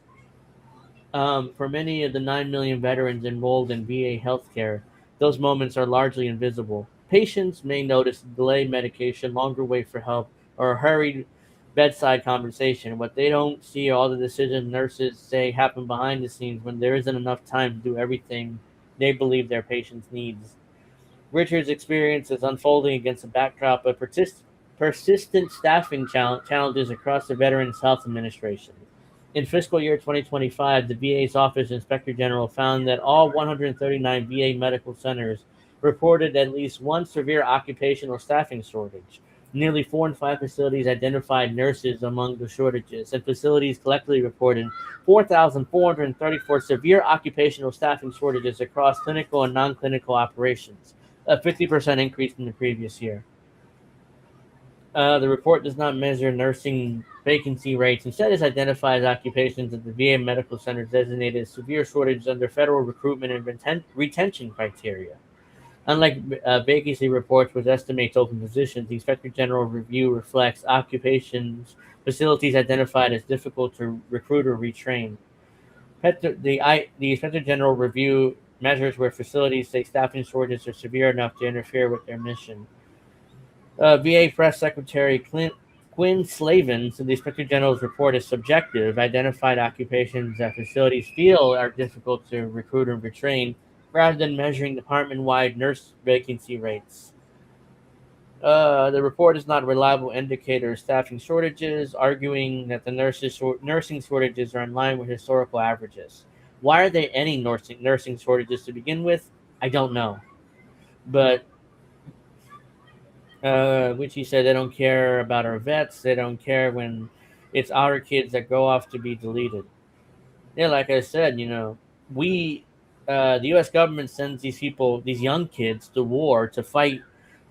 S2: For many of the 9 million veterans enrolled in VA healthcare, those moments are largely invisible. Patients may notice delayed medication, longer wait for help, or a hurried bedside conversation. What they don't see are all the decisions nurses say happen behind the scenes when there isn't enough time to do everything they believe their patients' needs. Richard's experience is unfolding against a backdrop of persistent staffing challenges across the Veterans Health Administration. In fiscal year 2025, the VA's Office Inspector General found that all 139 VA medical centers reported at least one severe occupational staffing shortage. Nearly 4 in 5 facilities identified nurses among the shortages, and facilities collectively reported 4,434 severe occupational staffing shortages across clinical and non clinical operations, a 50% increase from the previous year. The report does not measure nursing vacancy rates. Instead, it identifies occupations at the VA medical centers designated as severe shortages under federal recruitment and retention criteria. Unlike vacancy reports, which estimates open positions, the Inspector General review reflects occupations facilities identified as difficult to recruit or retrain. The Inspector General review measures where facilities say staffing shortages are severe enough to interfere with their mission. VA Press Secretary Quinn Slavin said the Inspector General's report is subjective, identified occupations that facilities feel are difficult to recruit and retrain, rather than measuring department-wide nurse vacancy rates. The report is not a reliable indicator of staffing shortages, arguing that the nursing shortages are in line with historical averages. Why are there any nursing shortages to begin with? I don't know. But Witchy said they don't care about our vets. They don't care when it's our kids that go off to be deleted. Yeah, like I said, the U.S. government sends these people, these young kids, to war to fight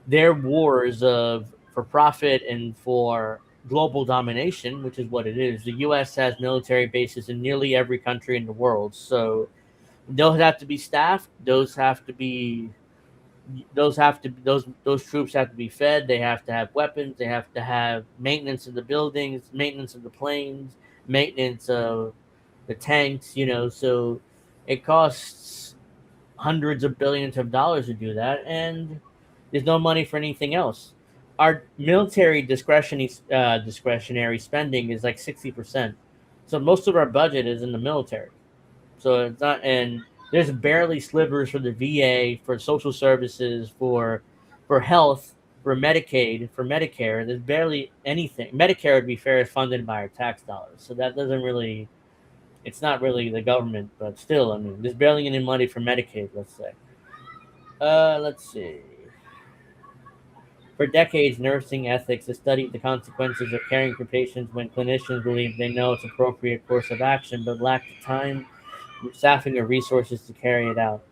S2: their wars of for profit and for global domination, which is what it is. The U.S. has military bases in nearly every country in the world, so those have to be staffed. Those troops have to be fed. They have to have weapons. They have to have maintenance of the buildings, maintenance of the planes, maintenance of the tanks. So it costs hundreds of billions of dollars to do that, and there's no money for anything else. Our military discretionary spending is like 60%. So most of our budget is in the military. So it's not, and there's barely slivers for the VA, for social services, for health, for Medicaid, for Medicare. There's barely anything. Medicare, would be fair, is funded by our tax dollars. So that doesn't really, it's not really the government, but still, I mean, there's barely any money for Medicaid, let's say. Let's see. For decades, nursing ethics has studied the consequences of caring for patients when clinicians believe they know it's appropriate course of action, but lack the time, staffing, or resources to carry it out.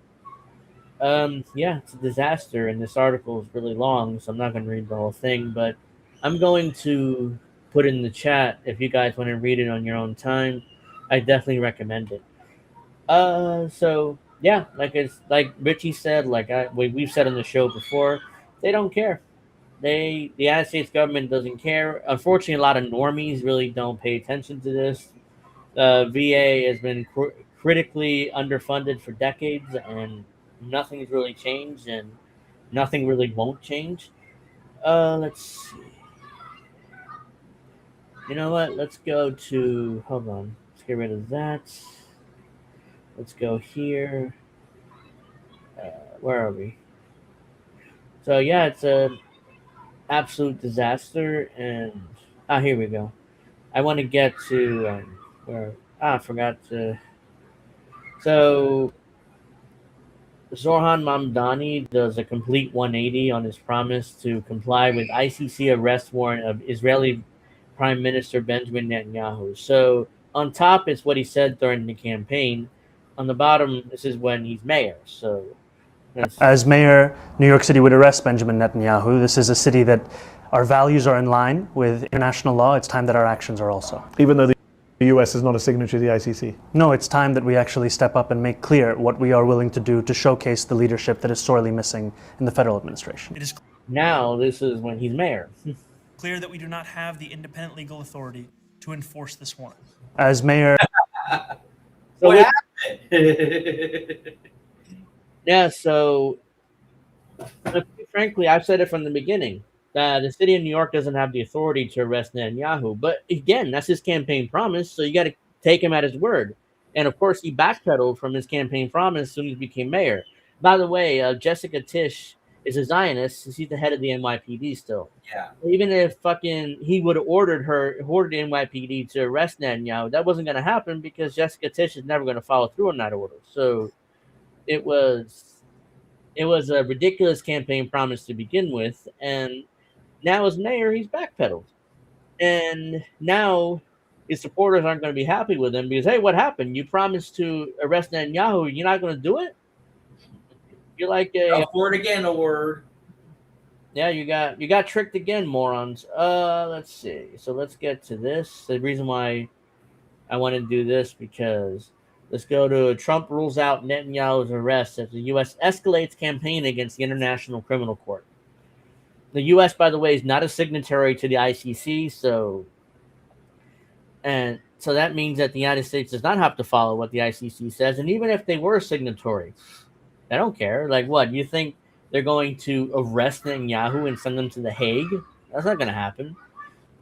S2: Yeah, it's a disaster, and this article is really long, so I'm not going to read the whole thing, but I'm going to put it in the chat if you guys want to read it on your own time. I definitely recommend it. So yeah, like Richie said, we've said on the show before, they don't care. The United States government doesn't care. Unfortunately, a lot of normies really don't pay attention to this. VA has been critically underfunded for decades, and nothing's really changed, and nothing really won't change. Let's see. You know what? Let's go to. Hold on. Let's get rid of that. Let's go here. Where are we? So yeah, it's a absolute disaster, and here we go. I want to get to where I forgot to. So Zorhan Mamdani does a complete 180 on his promise to comply with ICC arrest warrant of Israeli Prime Minister Benjamin Netanyahu. So on top is what he said during the campaign. On the bottom, this is when he's mayor. So that's
S5: As mayor, New York City would arrest Benjamin Netanyahu. This is a city that our values are in line with international law. It's time that our actions are also.
S6: Even though the U.S. is not a signatory to the ICC.
S5: No, it's time that we actually step up and make clear what we are willing to do to showcase the leadership that is sorely missing in the federal administration.
S7: It is
S2: now this is when he's mayor.
S7: clear that we do not have the independent legal authority to enforce this warrant.
S5: As mayor,
S2: So
S4: What
S2: with-
S4: happened?
S2: yeah, so frankly, I've said it from the beginning that the city of New York doesn't have the authority to arrest Netanyahu. But again, that's his campaign promise, so you got to take him at his word. And of course, he backpedaled from his campaign promise as soon as he became mayor. By the way, Jessica Tisch is a Zionist. She's the head of the NYPD still.
S4: Yeah.
S2: Even if fucking he would have ordered the NYPD to arrest Netanyahu, that wasn't going to happen because Jessica Tisch is never going to follow through on that order. So it was a ridiculous campaign promise to begin with, and now as mayor, he's backpedaled, and now his supporters aren't going to be happy with him because hey, what happened? You promised to arrest Netanyahu, you're not going to do it. You're like a
S4: Word again, a word.
S2: yeah, you got tricked again, morons. Let's see. So let's get to this. The reason why I want to do this because let's go to Trump rules out Netanyahu's arrest as the U.S. escalates campaign against the International Criminal Court. The U.S., by the way, is not a signatory to the ICC, so that means that the United States does not have to follow what the ICC says. And even if they were a signatory, I don't care. Like, what? You think they're going to arrest Netanyahu and send them to The Hague? That's not going to happen.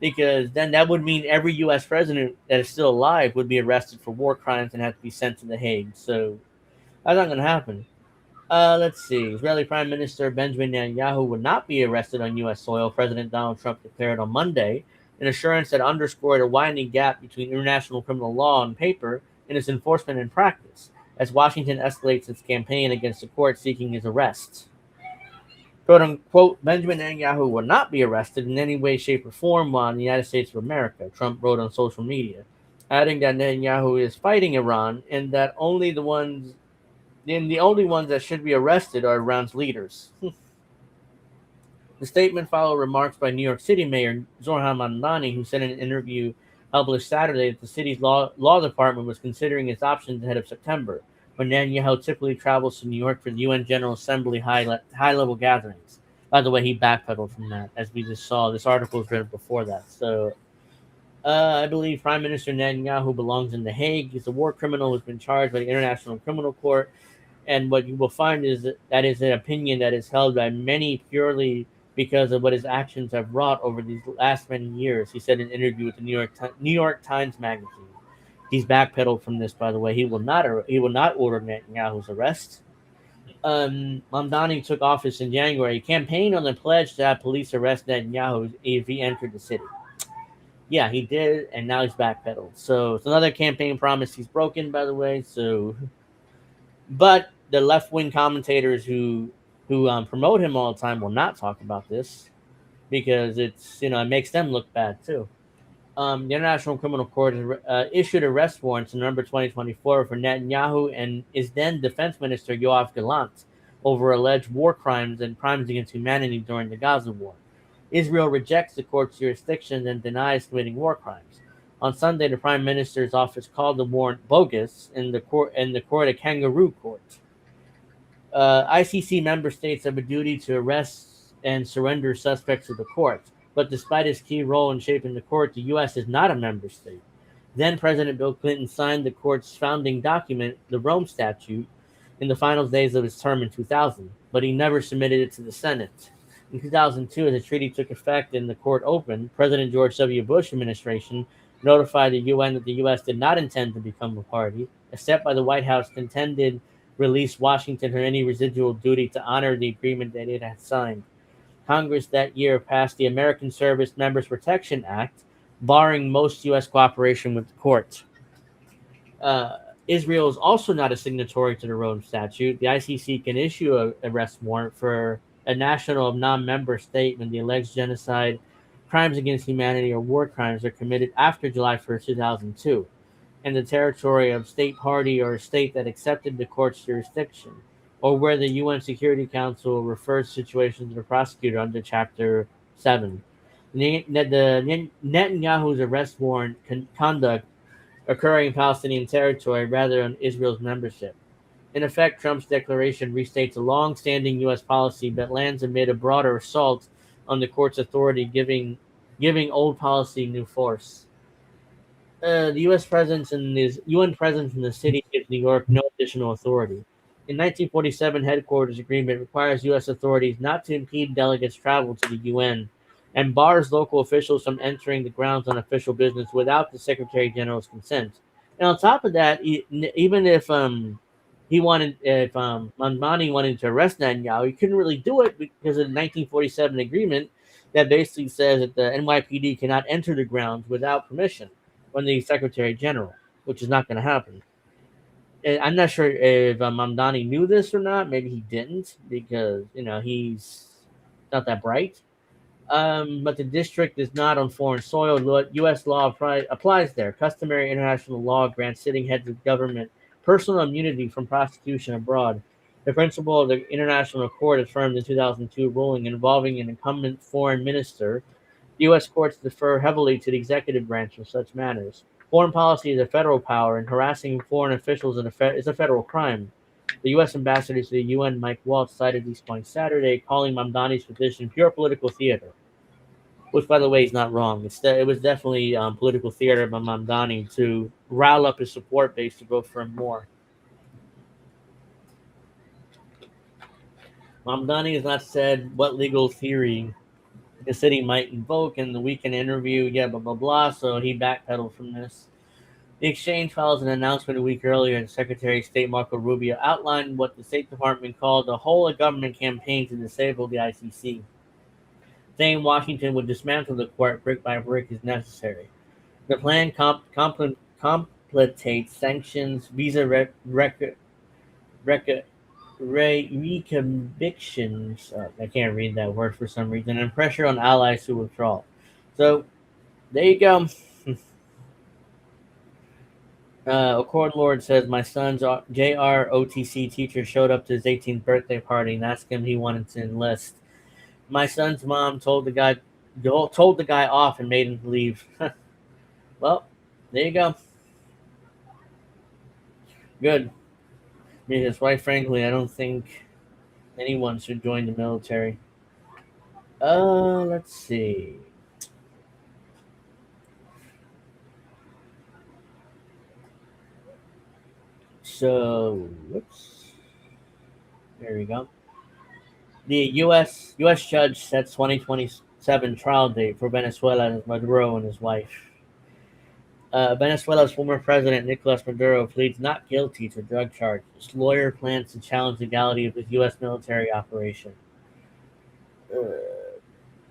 S2: Because then that would mean every U.S. president that is still alive would be arrested for war crimes and have to be sent to The Hague. So that's not going to happen. Let's see. Israeli Prime Minister Benjamin Netanyahu would not be arrested on U.S. soil, President Donald Trump declared on Monday, an assurance that underscored a widening gap between international criminal law on paper and its enforcement in practice, as Washington escalates its campaign against the court seeking his arrest. Quote unquote, Benjamin Netanyahu will not be arrested in any way, shape, or form while in the United States of America, Trump wrote on social media, adding that Netanyahu is fighting Iran and that the only ones that should be arrested are Iran's leaders. The statement followed remarks by New York City Mayor Zohran Mamdani, who said in an interview published Saturday that the city's law department was considering its options ahead of September, when Netanyahu typically travels to New York for the UN General Assembly high-level gatherings. By the way, he backpedaled from that, as we just saw. This article was written before that. So, I believe Prime Minister Netanyahu belongs in The Hague. He's a war criminal who's been charged by the International Criminal Court. And what you will find is that is an opinion that is held by many purely because of what his actions have wrought over these last many years. He said in an interview with the New York Times magazine. He's backpedaled from this, by the way. He will not order Netanyahu's arrest. Mamdani took office in January. He campaigned on the pledge to have police arrest Netanyahu if he entered the city. Yeah, he did, and now he's backpedaled. So it's another campaign promise he's broken, by the way. So, but the left-wing commentators who promote him all the time will not talk about this because it's it makes them look bad too. The International Criminal Court issued arrest warrants in November 2024 for Netanyahu and his then Defense Minister Yoav Gallant over alleged war crimes and crimes against humanity during the Gaza War. Israel rejects the court's jurisdiction and denies committing war crimes. On Sunday, the Prime Minister's office called the warrant bogus and the court a kangaroo court. ICC member states have a duty to arrest and surrender suspects to the court. But despite his key role in shaping the court, the U.S. is not a member state. Then President Bill Clinton signed the court's founding document, the Rome Statute, in the final days of his term in 2000, but he never submitted it to the Senate. In 2002, as the treaty took effect and the court opened, President George W. Bush administration notified the UN that the U.S. did not intend to become a party. A step by the White House contended released Washington from any residual duty to honor the agreement that it had signed. Congress that year passed the American Service Members Protection Act, barring most U.S. cooperation with the court. Israel is also not a signatory to the Rome Statute. The ICC can issue an arrest warrant for a national non-member state when the alleged genocide, crimes against humanity, or war crimes are committed after July 1st, 2002, in the territory of state party or a state that accepted the court's jurisdiction, or where the UN Security Council refers situations to the prosecutor under Chapter 7. Netanyahu's arrest warrant conduct occurring in Palestinian territory rather than Israel's membership. In effect, Trump's declaration restates a long-standing U.S. policy but lands amid a broader assault on the court's authority, giving old policy new force. The U.S. presence in the UN presence in the city gives New York no additional authority. In 1947, headquarters agreement requires U.S. authorities not to impede delegates' travel to the UN and bars local officials from entering the grounds on official business without the Secretary General's consent. And on top of that, even if Manmani wanted to arrest Netanyahu, he couldn't really do it because of the 1947 agreement that basically says that the NYPD cannot enter the grounds without permission from the Secretary General, which is not going to happen. And I'm not sure if Mamdani knew this or not. Maybe he didn't because he's not that bright. But the district is not on foreign soil. U.S. law applies there. Customary international law grants sitting heads of government personal immunity from prosecution abroad. The principle of the International Court affirmed in 2002 ruling involving an incumbent foreign minister. U.S. courts defer heavily to the executive branch in such matters. Foreign policy is a federal power, and harassing foreign officials is a federal crime. The U.S. ambassador to the UN, Mike Waltz, cited these points Saturday, calling Mamdani's petition pure political theater. Which, by the way, is not wrong. It was definitely political theater by Mamdani to rile up his support base to vote for him more. Mamdani has not said what legal theory the city might invoke in the weekend interview, blah, blah, blah, so he backpedaled from this. The exchange follows an announcement a week earlier, and Secretary of State Marco Rubio outlined what the State Department called a whole-of-government campaign to disable the ICC, saying Washington would dismantle the court brick by brick as necessary. The plan completes sanctions, visa reconvictions, I can't read that word for some reason, and pressure on allies to withdraw. So, there you go. Accord Lord says, my son's JROTC teacher showed up to his 18th birthday party and asked him if he wanted to enlist. My son's mom told the guy off and made him leave. Well, there you go. Good. Because quite frankly, I don't think anyone should join the military. Let's see. So, whoops. There we go. The U.S. judge sets 2027 trial date for Venezuela's Maduro and his wife. Venezuela's former president Nicolas Maduro pleads not guilty to drug charges. His lawyer plans to challenge the legality of his U.S. military operation. The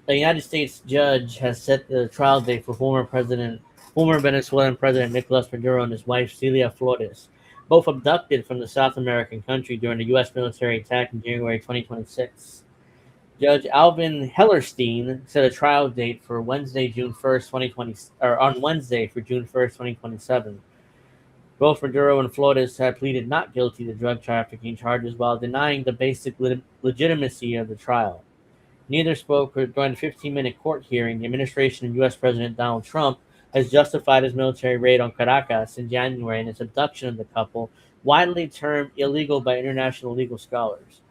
S2: United States judge has set the trial date for former Venezuelan President Nicolas Maduro and his wife Celia Flores, both abducted from the South American country during the U.S. military attack in January 2026. Judge Alvin Hellerstein set a trial date for Wednesday, June 1st, 2020, or on Wednesday for June 1st, 2027. Both Maduro and Flores had pleaded not guilty to drug trafficking charges while denying the basic legitimacy of the trial. Neither spoke during the 15-minute court hearing. The administration of U.S. President Donald Trump has justified his military raid on Caracas in January and its abduction of the couple, widely termed illegal by international legal scholars,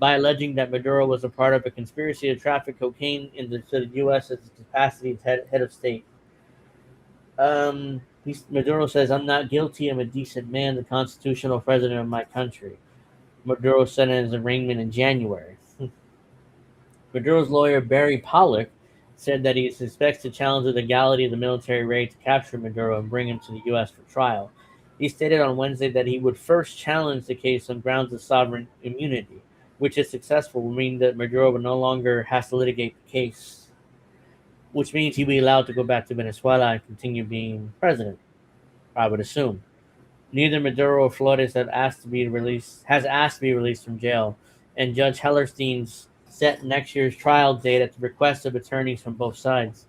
S2: by alleging that Maduro was a part of a conspiracy to traffic cocaine into the U.S. as its capacity as head of state. Maduro says, I'm not guilty. I'm a decent man, the constitutional president of my country. Maduro said in his arraignment in January. Maduro's lawyer, Barry Pollock, said that he suspects to challenge the legality of the military raid to capture Maduro and bring him to the U.S. for trial. He stated on Wednesday that he would first challenge the case on grounds of sovereign immunity, which, if successful, will mean that Maduro will no longer has to litigate the case, which means he'll be allowed to go back to Venezuela and continue being president, I would assume. Neither Maduro or Flores have asked to be released has asked to be released from jail, and Judge Hellerstein's set next year's trial date at the request of attorneys from both sides.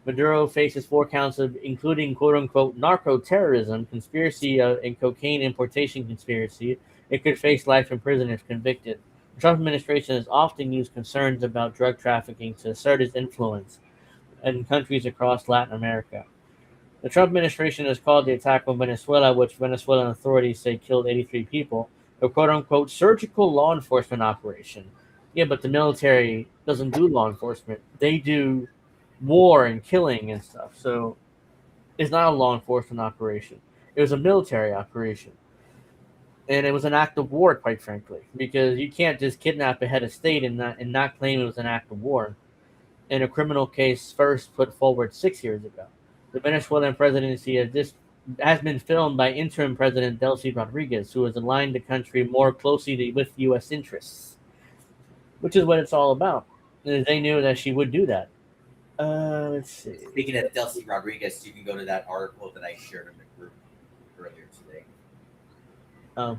S2: Maduro faces 4 counts of including quote-unquote narco-terrorism, conspiracy and cocaine importation conspiracy. It could face life in prison if convicted. The Trump administration has often used concerns about drug trafficking to assert its influence in countries across Latin America. The Trump administration has called the attack on Venezuela, which Venezuelan authorities say killed 83 people, a quote-unquote surgical law enforcement operation. Yeah, but the military doesn't do law enforcement. They do war and killing and stuff. So it's not a law enforcement operation. It was a military operation. And it was an act of war, quite frankly, because you can't just kidnap a head of state and not claim it was an act of war in a criminal case first put forward 6 years ago. The Venezuelan presidency has been filmed by interim President Delcy Rodriguez, who has aligned the country more closely with U.S. interests, which is what it's all about. And they knew that she would do that. Let's see.
S4: Speaking of Delcy Rodriguez, you can go to that article that I shared in the group earlier today.
S2: No,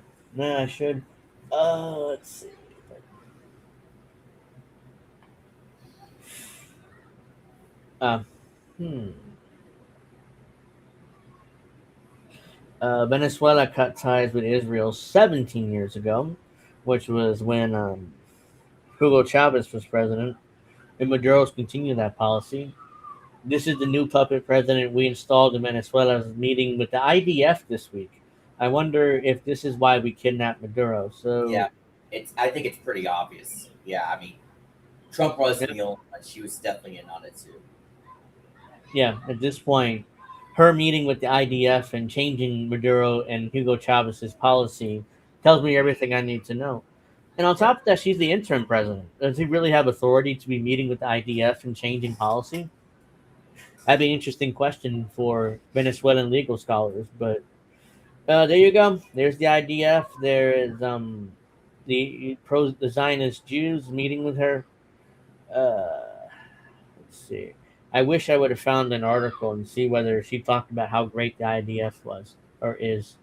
S2: I should. Let's see. Venezuela cut ties with Israel 17 years ago, which was when Hugo Chavez was president, and Maduro's continued that policy. This is the new puppet president we installed in Venezuela meeting with the IDF this week. I wonder if this is why we kidnapped Maduro. So
S4: yeah, I think it's pretty obvious. Yeah, I mean, Trump wasn't the only one. She was definitely in on it too.
S2: Yeah, at this point, her meeting with the IDF and changing Maduro and Hugo Chavez's policy tells me everything I need to know. And on top of that, she's the interim president. Does he really have authority to be meeting with the IDF and changing policy? That'd be an interesting question for Venezuelan legal scholars. But there you go. There's the IDF. There is the Zionist Jews meeting with her. Let's see. I wish I would have found an article and see whether she talked about how great the IDF was or is.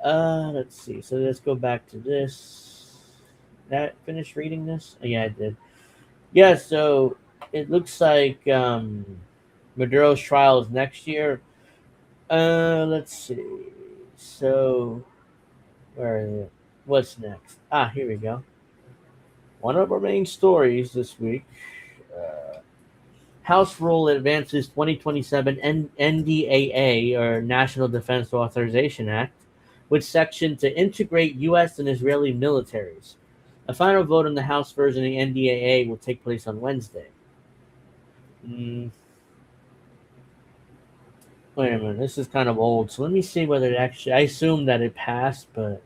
S2: Let's see. So let's go back to this. That finished reading this? Oh, yeah, I did. Yeah, so it looks like Maduro's trial is next year. Let's see. So, where is it? What's next? Here we go. One of our main stories this week. House rule advances 2027 NDAA, or National Defense Authorization Act, with section to integrate U.S. and Israeli militaries. A final vote on the House version of the NDAA will take place on Wednesday. Wait a minute, this is kind of old, so let me see whether it actually... I assume that it passed, but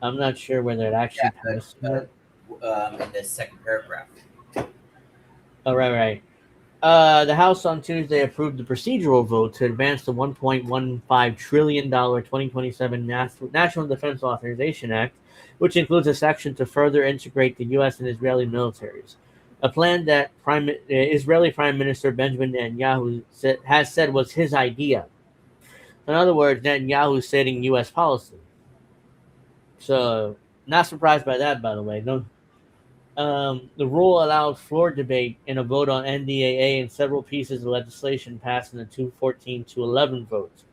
S2: I'm not sure whether it actually passed.
S4: In the second paragraph.
S2: Oh, right. The House on Tuesday approved the procedural vote to advance the $1.15 trillion 2027 National Defense Authorization Act, which includes a section to further integrate the U.S. and Israeli militaries. A plan that Israeli Prime Minister Benjamin Netanyahu has said was his idea. In other words, Netanyahu is setting U.S. policy. So, not surprised by that, by the way. No. The rule allowed floor debate and a vote on NDAA and several pieces of legislation passed in the 214-11 votes.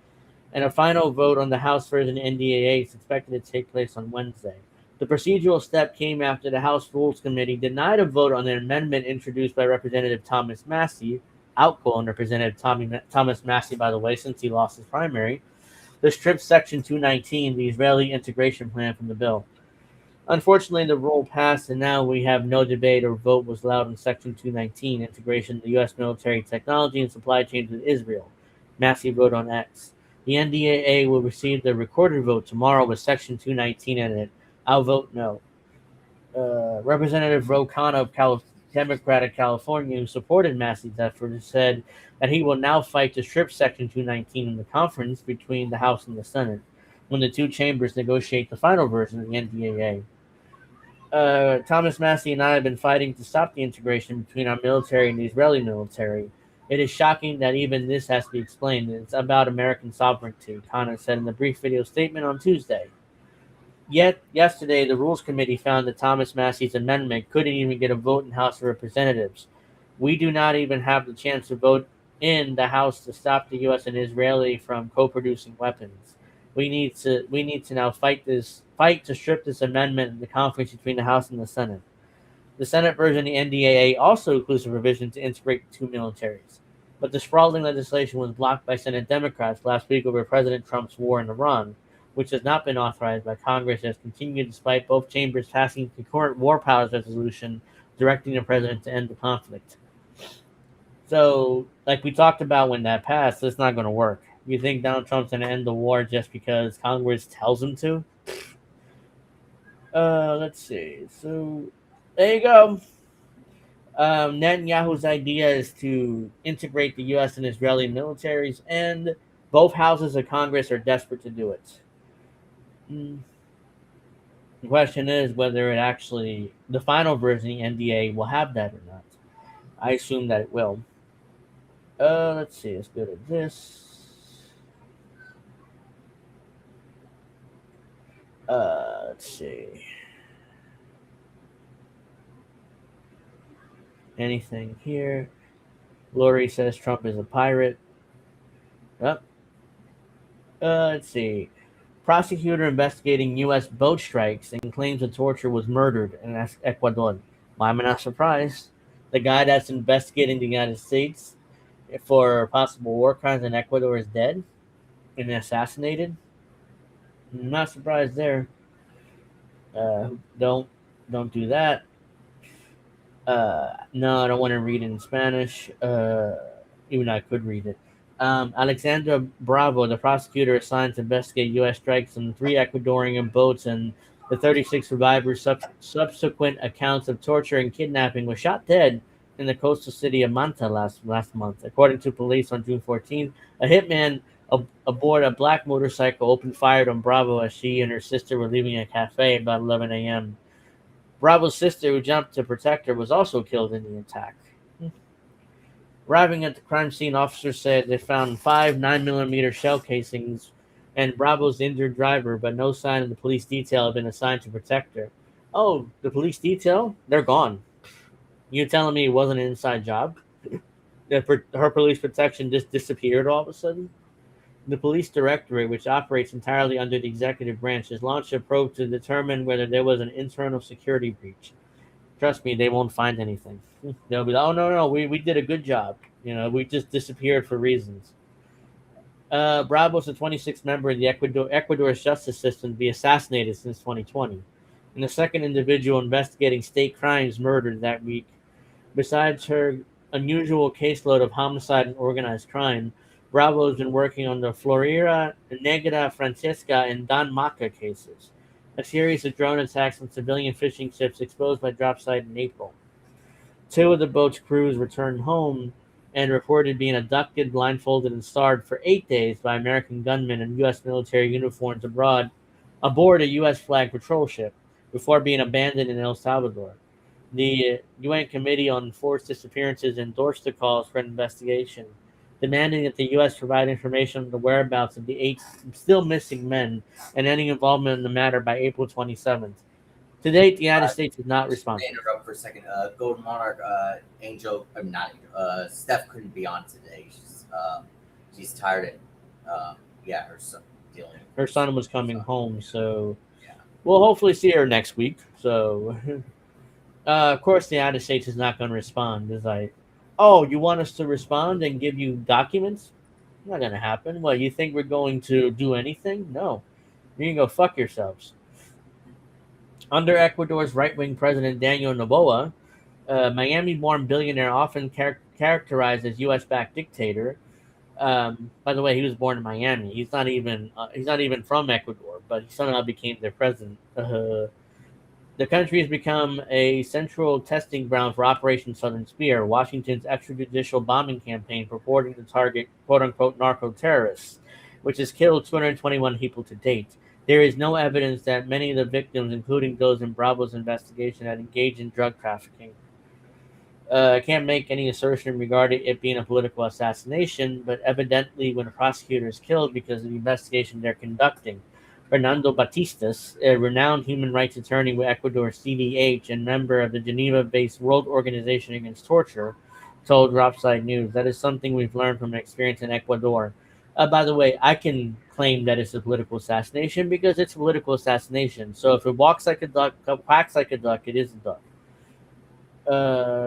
S2: And a final vote on the House version of NDAA is expected to take place on Wednesday. The procedural step came after the House Rules Committee denied a vote on an amendment introduced by Representative Thomas Massie, outgoing Representative Thomas Massie, by the way, since he lost his primary, that strips Section 219, the Israeli integration plan, from the bill. Unfortunately, the rule passed, and now we have no debate or vote was allowed on Section 219, integration of the U.S. military technology and supply chains with Israel. Massie wrote on X. The NDAA will receive the recorded vote tomorrow with Section 219 in it. I'll vote no. Representative Ro Khanna of Democrat of California, who supported Massie's effort, said that he will now fight to strip Section 219 in the conference between the House and the Senate when the two chambers negotiate the final version of the NDAA. Thomas Massie and I have been fighting to stop the integration between our military and the Israeli military. It is shocking that even this has to be explained. It's about American sovereignty, Connor said in a brief video statement on Tuesday. Yet, yesterday, the Rules Committee found that Thomas Massey's amendment couldn't even get a vote in House of Representatives. We do not even have the chance to vote in the House to stop the U.S. and Israeli from co-producing weapons. We need to now fight to strip this amendment in the conference between the House and the Senate. The Senate version of the NDAA also includes a provision to integrate the two militaries. But the sprawling legislation was blocked by Senate Democrats last week over President Trump's war in Iran, which has not been authorized by Congress and has continued despite both chambers passing a concurrent war powers resolution directing the president to end the conflict. So, like we talked about when that passed, it's not going to work. You think Donald Trump's going to end the war just because Congress tells him to? Let's see. So, there you go. Netanyahu's idea is to integrate the U.S. and Israeli militaries, and both houses of Congress are desperate to do it. The question is whether it actually, the final version of the NDA will have that or not. I assume that it will. Let's see. Let's go to this. Let's see. Anything here? Lori says Trump is a pirate. Let's see. Prosecutor investigating U.S. boat strikes and claims the torture was murdered in Ecuador. Why am I not surprised? The guy that's investigating the United States for possible war crimes in Ecuador is dead and assassinated. I'm not surprised there. Don't do that. No, I don't want to read it in Spanish. Even I could read it. Alexandra Bravo, the prosecutor assigned to investigate U.S. strikes on 3 Ecuadorian boats and the 36 survivors' subsequent accounts of torture and kidnapping, was shot dead in the coastal city of Manta last month. According to police on June 14th, a hitman aboard a black motorcycle opened fire on Bravo as she and her sister were leaving a cafe about 11 a.m. Bravo's sister, who jumped to protect her, was also killed in the attack. Arriving at the crime scene, officers said they found 5 9mm shell casings and Bravo's injured driver, but no sign of the police detail had been assigned to protect her. Oh, the police detail? They're gone. You're telling me it wasn't an inside job? That her police protection just disappeared all of a sudden? The police directorate, which operates entirely under the executive branch, has launched a probe to determine whether there was an internal security breach. Trust me, they won't find anything. They'll be like, oh, no, we did a good job. We just disappeared for reasons. Bravo's the 26th member of the Ecuador's justice system to be assassinated since 2020. And the second individual investigating state crimes murdered that week. Besides her unusual caseload of homicide and organized crime, Bravo has been working on the Florida, Negra Francesca, and Don Maca cases, a series of drone attacks on civilian fishing ships exposed by drop site in April. 2 of the boat's crews returned home and reported being abducted, blindfolded, and starved for 8 days by American gunmen in U.S. military uniforms aboard a U.S. flag patrol ship before being abandoned in El Salvador. The UN Committee on Forced Disappearances endorsed the calls for an investigation, demanding that the U.S. provide information on the whereabouts of the 8 still missing men and any involvement in the matter by April 27th. To date, the United States is not responsible.
S4: Interrupt for a second. Golden Monarch, Angel, not Angel. Steph couldn't be on today. She's tired and her son dealing.
S2: Her son was coming home, so we'll hopefully see her next week. So, of course, the United States is not going to respond. It's like, oh, you want us to respond and give you documents? Not going to happen. Well, you think we're going to do anything? No. You can go fuck yourselves. Under Ecuador's right-wing president Daniel Noboa, Miami-born billionaire often characterized as U.S.-backed dictator. By the way, he was born in Miami. He's not even from Ecuador, but he somehow became their president. The country has become a central testing ground for Operation Southern Spear, Washington's extrajudicial bombing campaign purporting to target quote-unquote narco-terrorists, which has killed 221 people to date. There is no evidence that many of the victims, including those in Bravo's investigation, had engaged in drug trafficking. I can't make any assertion regarding it being a political assassination, but evidently when a prosecutor is killed because of the investigation they're conducting. Fernando Batistas, a renowned human rights attorney with Ecuador CDH and member of the Geneva-based World Organization Against Torture, told Dropside News. That is something we've learned from experience in Ecuador. By the way, I can claim that it's a political assassination because it's a political assassination. So if it walks like a duck, quacks like a duck, it is a duck.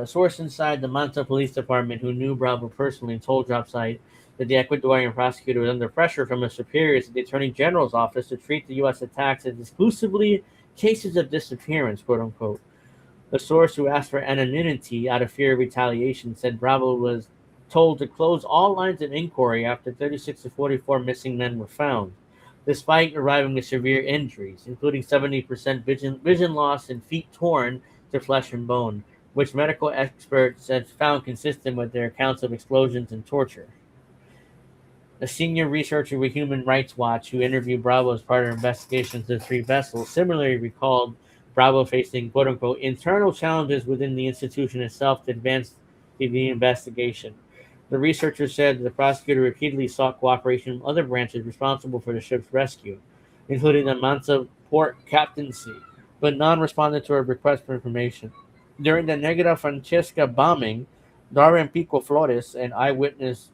S2: Source inside the Manta Police Department who knew Bravo personally told Dropside that the Ecuadorian prosecutor was under pressure from his superiors at the Attorney General's office to treat the U.S. attacks as exclusively cases of disappearance, quote unquote. The source, who asked for anonymity out of fear of retaliation, said Bravo was told to close all lines of inquiry after 36 to 44 missing men were found, despite arriving with severe injuries, including 70% vision loss and feet torn to flesh and bone, which medical experts have found consistent with their accounts of explosions and torture. A senior researcher with Human Rights Watch who interviewed Bravo as part of investigations of the three vessels similarly recalled Bravo facing quote-unquote internal challenges within the institution itself to advance the investigation. The researcher said that the prosecutor repeatedly sought cooperation from other branches responsible for the ship's rescue, including the Mansa Port Captaincy, but none responded to her request for information. During the Negra Francesca bombing, Darwin Pico Flores, an eyewitness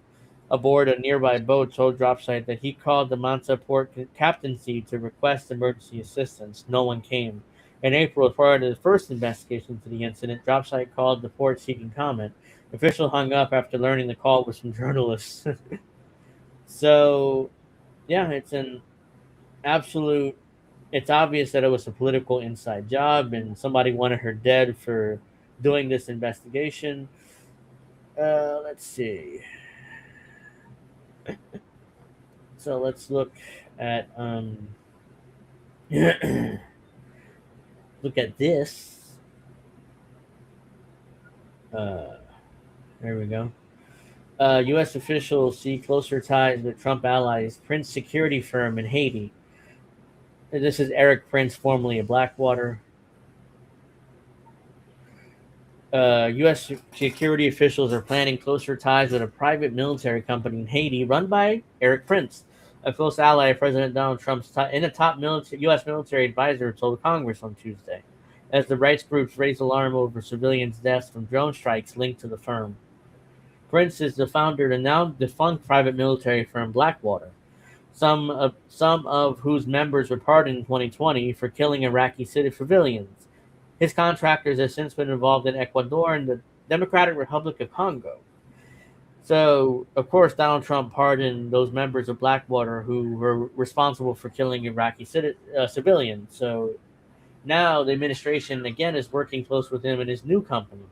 S2: aboard a nearby boat, told Dropside that he called the Mansa Port Captaincy to request emergency assistance. No one came. In April, as part of the first investigation into the incident, Dropside called the port seeking comment. Official hung up after learning the call was from journalists. So, yeah, it's an absolute. It's obvious that it was a political inside job and somebody wanted her dead for doing this investigation. Let's see. So let's look at look at this. There we go. U.S. officials see closer ties with Trump allies, Prince security firm in Haiti. This is Eric Prince, formerly of Blackwater. U.S. security officials are planning closer ties with a private military company in Haiti run by Eric Prince, a close ally of President Donald Trump's and a top U.S. military advisor told Congress on Tuesday, as the rights groups raised alarm over civilians' deaths from drone strikes linked to the firm. Prince is the founder of the now defunct private military firm Blackwater, some of whose members were pardoned in 2020 for killing Iraqi civilians. His contractors have since been involved in Ecuador and the Democratic Republic of Congo. So, of course, Donald Trump pardoned those members of Blackwater who were responsible for killing Iraqi civilians. So now the administration, again, is working close with him in his new company.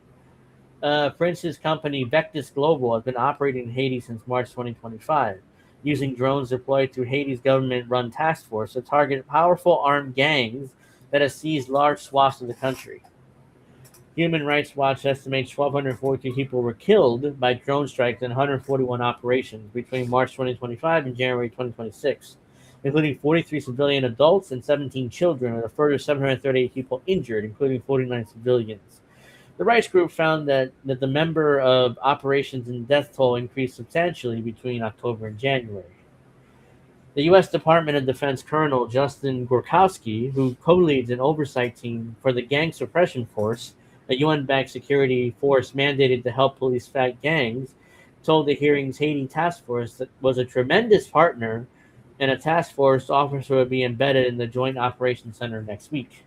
S2: Prince's company, Vectis Global, has been operating in Haiti since March 2025, using drones deployed through Haiti's government-run task force to target powerful armed gangs that have seized large swaths of the country. Human Rights Watch estimates 1,242 people were killed by drone strikes in 141 operations between March 2025 and January 2026, including 43 civilian adults and 17 children, with a further 738 people injured, including 49 civilians. The rights group found that the number of operations and death toll increased substantially between October and January. The U.S. Department of Defense Colonel Justin Gorkowski, who co-leads an oversight team for the Gang Suppression Force, a UN-backed security force mandated to help police fight gangs, told the hearing's Haiti task force that was a tremendous partner and a task force officer would be embedded in the Joint Operations Center next week.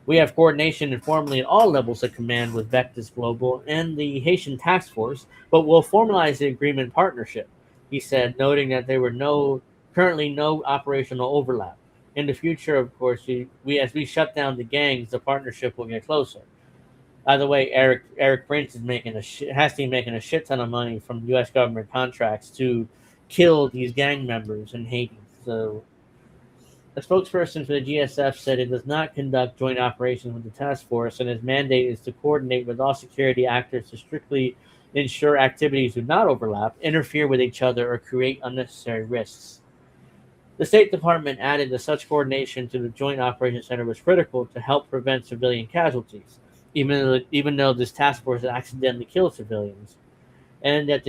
S2: We have coordination informally at all levels of command with Vectis Global and the Haitian task force, but we'll formalize the agreement partnership, he said, noting that there were currently no operational overlap. In the future, of course, as we shut down the gangs, the partnership will get closer. By the way, Eric Prince has to be making a shit ton of money from U.S. government contracts to kill these gang members in Haiti. So, a spokesperson for the GSF said it does not conduct joint operations with the task force, and its mandate is to coordinate with all security actors to strictly ensure activities do not overlap, interfere with each other, or create unnecessary risks. The State Department added that such coordination to the Joint Operations Center was critical to help prevent civilian casualties. even though this task force accidentally killed civilians, and that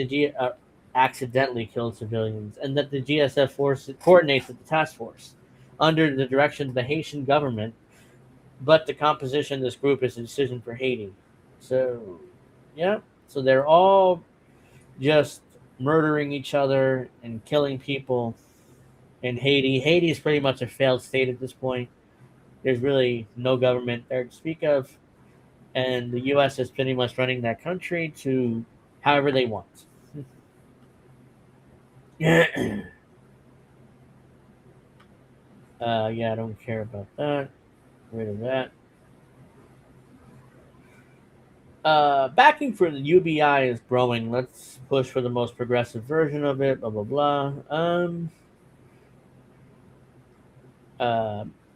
S2: accidentally killed civilians, and that the GSF force coordinates with the task force under the direction of the Haitian government. But the composition of this group is a decision for Haiti. So, yeah, so they're all just murdering each other and killing people in Haiti. Haiti is pretty much a failed state at this point. There's really no government there to speak of, and the U.S. is pretty much running that country to however they want. Yeah, I don't care about that. Get rid of that. Backing for the UBI is growing. Let's push for the most progressive version of it. Blah blah blah.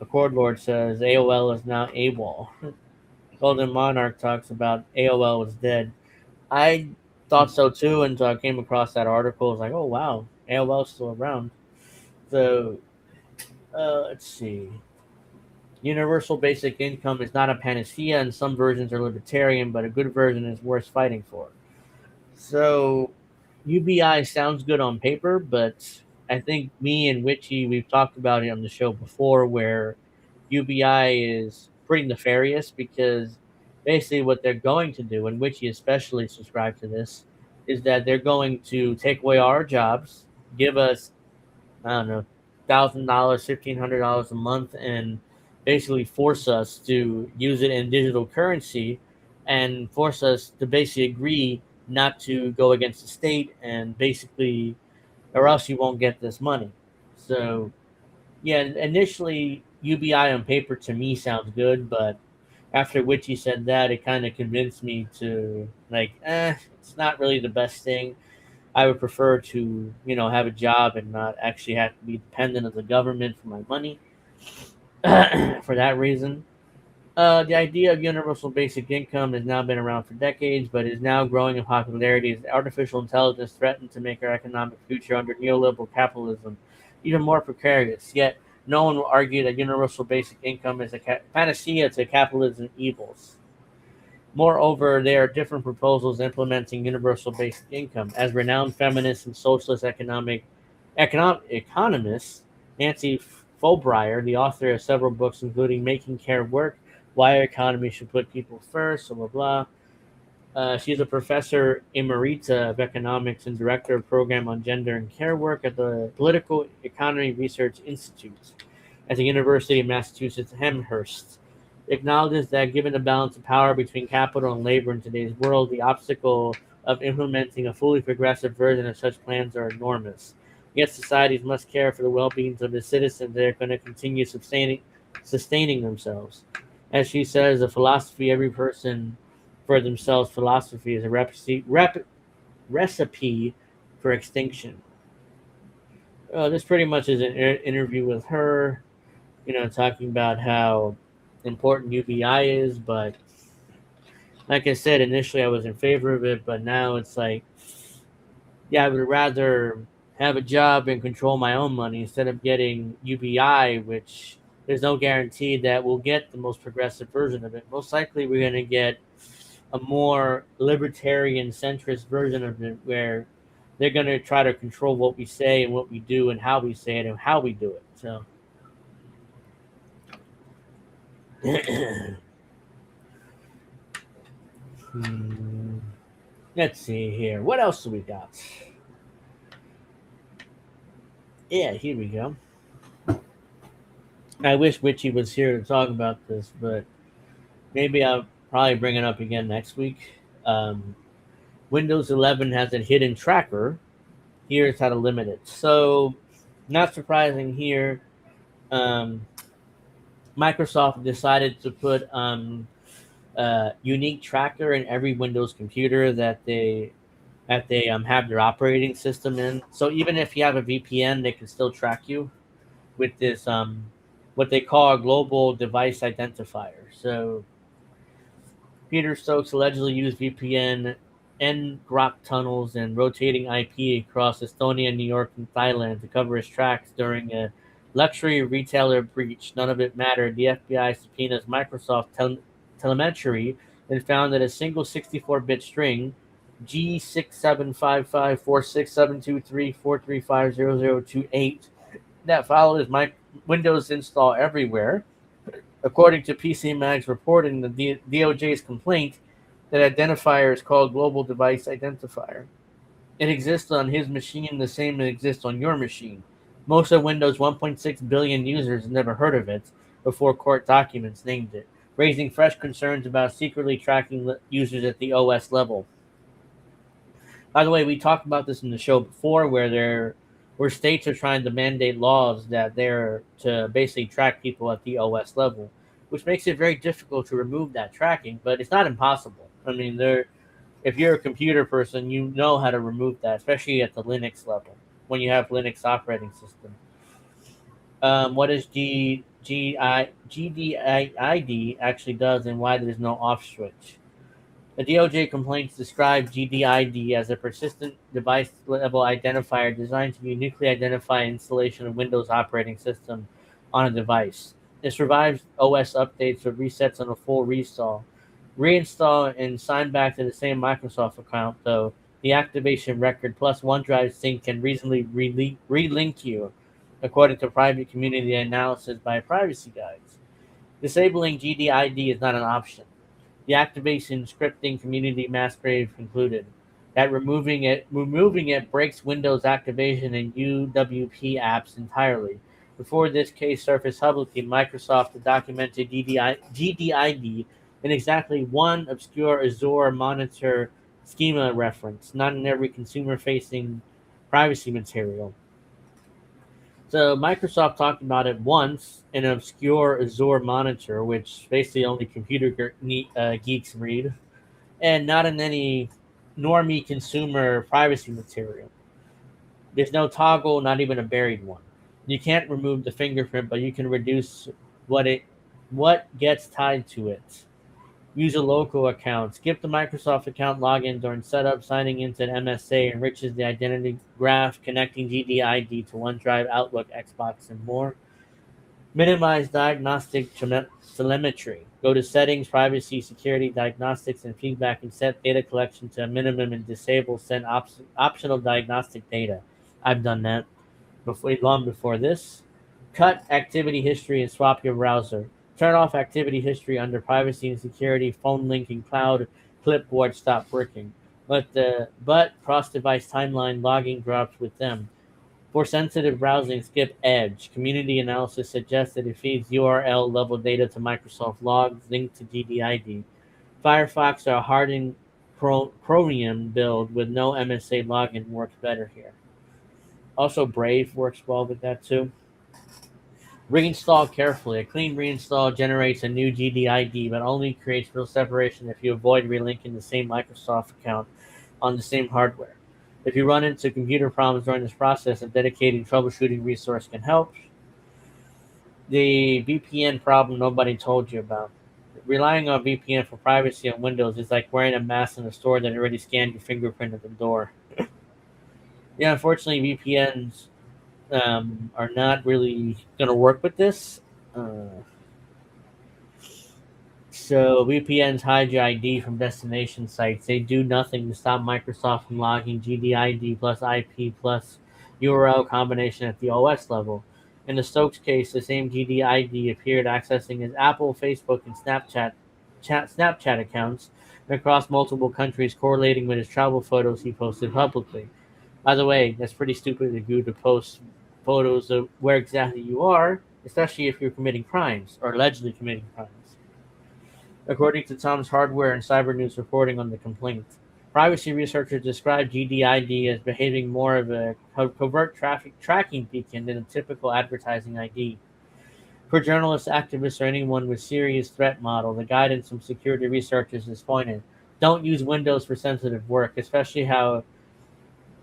S2: Accord Lord says AOL is now AWOL. Golden Monarch talks about AOL was dead. I thought so too until I came across that article. I was like, oh wow, AOL's still around. So let's see. Universal basic income is not a panacea, and some versions are libertarian, but a good version is worth fighting for. So UBI sounds good on paper, but I think me and Witchy, we've talked about it on the show before, where UBI is pretty nefarious because basically what they're going to do, and Witchy especially subscribe to this, is that they're going to take away our jobs, give us, I don't know, $1,000, $1,500 a month, and basically force us to use it in digital currency and force us to basically agree not to go against the state and basically, or else you won't get this money. So, yeah, initially UBI on paper to me sounds good, but after Witchy said that, it kind of convinced me to it's not really the best thing. I would prefer to, have a job and not actually have to be dependent of the government for my money. For that reason, the idea of universal basic income has now been around for decades, but is now growing in popularity as artificial intelligence threatens to make our economic future under neoliberal capitalism even more precarious. Yet, no one will argue that universal basic income is a panacea to capitalism evils. Moreover, there are different proposals implementing universal basic income. As renowned feminist and socialist economist Nancy Fulbright, the author of several books, including Making Care Work, Why Our Economy Should Put People First, blah, blah, blah. She's a professor emerita of economics and director of program on gender and care work at the Political Economy Research Institute at the University of Massachusetts Amherst. Acknowledges that given the balance of power between capital and labor in today's world, the obstacle of implementing a fully progressive version of such plans are enormous. Yet societies must care for the well-being of the citizens that are going to continue sustaining themselves. As she says, a philosophy every person for themselves philosophy is a recipe for extinction. This pretty much is an interview with her, talking about how important UBI is, but like I said, initially I was in favor of it, but now it's like, I would rather have a job and control my own money instead of getting UBI, which there's no guarantee that we'll get the most progressive version of it. Most likely we're going to get a more libertarian centrist version of it where they're going to try to control what we say and what we do and how we say it and how we do it. So let's see here. What else do we got? Yeah, here we go. I wish Witchy was here to talk about this, but maybe I'll probably bring it up again next week. Windows 11 has a hidden tracker. Here's how to limit it. So, not surprising here. Microsoft decided to put unique tracker in every Windows computer that they have their operating system in. So even if you have a VPN, they can still track you with this what they call a global device identifier. So Peter Stokes allegedly used VPN Grok tunnels and rotating IP across Estonia, New York, and Thailand to cover his tracks during a luxury retailer breach. None of it mattered. The FBI subpoenas Microsoft telemetry and found that a single 64-bit string, G6755467234350028, that followed is my Windows install everywhere. According to PC Mag's reporting, the DOJ's complaint, that identifier is called Global Device Identifier. It exists on his machine the same as it exists on your machine. Most of Windows' 1.6 billion users have never heard of it before court documents named it, raising fresh concerns about secretly tracking users at the OS level. By the way, we talked about this in the show before, where states are trying to mandate laws that they're to basically track people at the OS level, which makes it very difficult to remove that tracking, but it's not impossible. I mean, if you're a computer person, you know how to remove that, especially at the Linux level when you have Linux operating system. What is GDID actually does and why there's no off switch. The DOJ complaints describe GDID as a persistent device-level identifier designed to uniquely identify installation of Windows operating system on a device. It survives OS updates or resets on a full reinstall, and sign back to the same Microsoft account, though the activation record plus OneDrive sync can reasonably relink you, according to private community analysis by Privacy Guides. Disabling GDID is not an option. The activation scripting community Masgrave concluded that removing it breaks Windows activation and UWP apps entirely. Before this case surfaced publicly, Microsoft documented GDID in exactly one obscure Azure monitor schema reference, not in every consumer-facing privacy material. So Microsoft talked about it once in an obscure Azure monitor, which basically only computer geeks read, and not in any normie consumer privacy material. There's no toggle, not even a buried one. You can't remove the fingerprint, but you can reduce what gets tied to it. Use a local account. Skip the Microsoft account login during setup. Signing into an MSA enriches the identity graph, connecting GDID to OneDrive, Outlook, Xbox, and more. Minimize diagnostic telemetry. Go to Settings, Privacy, Security, Diagnostics, and Feedback, and set data collection to a minimum and disable send optional diagnostic data. I've done that long before this. Cut activity history and swap your browser. Turn off activity history under privacy and security. Phone linking, cloud, clipboard stop working. But cross-device timeline logging drops with them. For sensitive browsing, skip Edge. Community analysis suggests that it feeds URL level data to Microsoft logs linked to GDID. Firefox or hardened Chromium build with no MSA login works better here. Also, Brave works well with that too. Reinstall carefully. A clean reinstall generates a new GDID, but only creates real separation if you avoid relinking the same Microsoft account on the same hardware. If you run into computer problems during this process, a dedicated troubleshooting resource can help. The VPN problem nobody told you about. Relying on VPN for privacy on Windows is like wearing a mask in a store that already scanned your fingerprint at the door. Yeah, unfortunately, VPNs are not really going to work with this. So VPNs hide your ID from destination sites. They do nothing to stop Microsoft from logging GDID plus IP plus URL combination at the OS level. In the Stokes case, the same GDID appeared accessing his Apple, Facebook, and Snapchat accounts across multiple countries, correlating with his travel photos he posted publicly. By the way, that's pretty stupid of you to post photos of where exactly you are, especially if you're committing crimes or allegedly committing crimes. According to Tom's Hardware and Cyber News reporting on the complaint, privacy researchers describe GDID as behaving more of a covert traffic tracking beacon than a typical advertising ID. For journalists, activists, or anyone with serious threat model, the guidance from security researchers is pointed. Don't use Windows for sensitive work, especially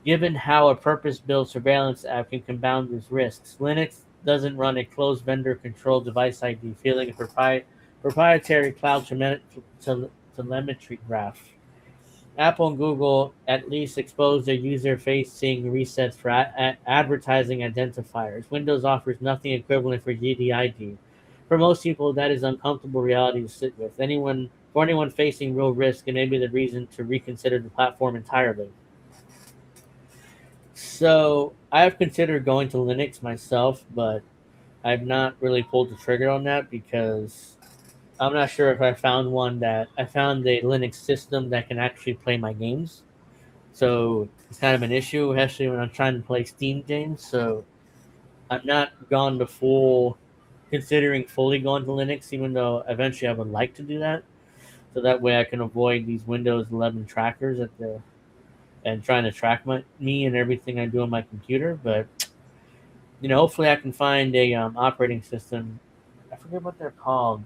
S2: given how a purpose-built surveillance app can compound these risks. Linux doesn't run a closed vendor-controlled device ID, feeling a proprietary cloud telemetry graph. Apple and Google at least expose their user-facing resets for advertising identifiers. Windows offers nothing equivalent for GDID. For most people, that is uncomfortable reality to sit with. Anyone For anyone facing real risk, it may be the reason to reconsider the platform entirely. So I have considered going to Linux myself, but I've not really pulled the trigger on that because I'm not sure if I found I found a Linux system that can actually play my games. So it's kind of an issue, especially when I'm trying to play Steam games. So I'm not gone to considering fully going to Linux, even though eventually I would like to do that. So that way I can avoid these Windows 11 trackers and trying to track me and everything I do on my computer. But hopefully I can find a operating system. I forget what they're called.